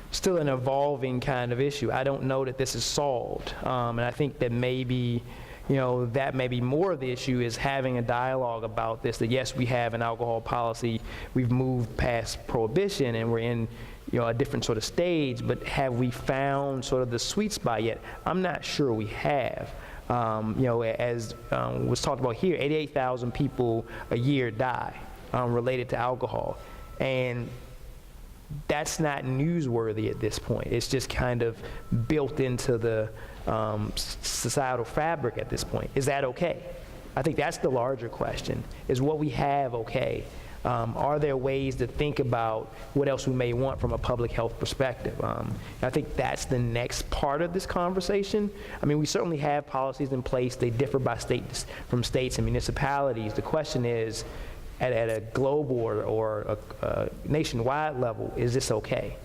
still an evolving kind of issue. I don't know that this is solved. And I think that maybe, that may be more of the issue is having a dialogue about this, that yes, we have an alcohol policy, we've moved past prohibition and we're in a different sort of stage, but have we found sort of the sweet spot yet? I'm not sure we have. As was talked about here, 88,000 people a year die related to alcohol. And that's not newsworthy at this point. It's just kind of built into the societal fabric at this point. Is that okay? I think that's the larger question, is what we have okay? Are there ways to think about what else we may want from a public health perspective? I think that's the next part of this conversation. I mean, we certainly have policies in place. They differ by from states and municipalities. The question is, at a global or a nationwide level, is this okay?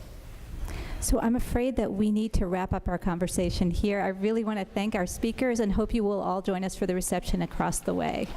So I'm afraid that we need to wrap up our conversation here. I really want to thank our speakers and hope you will all join us for the reception across the way.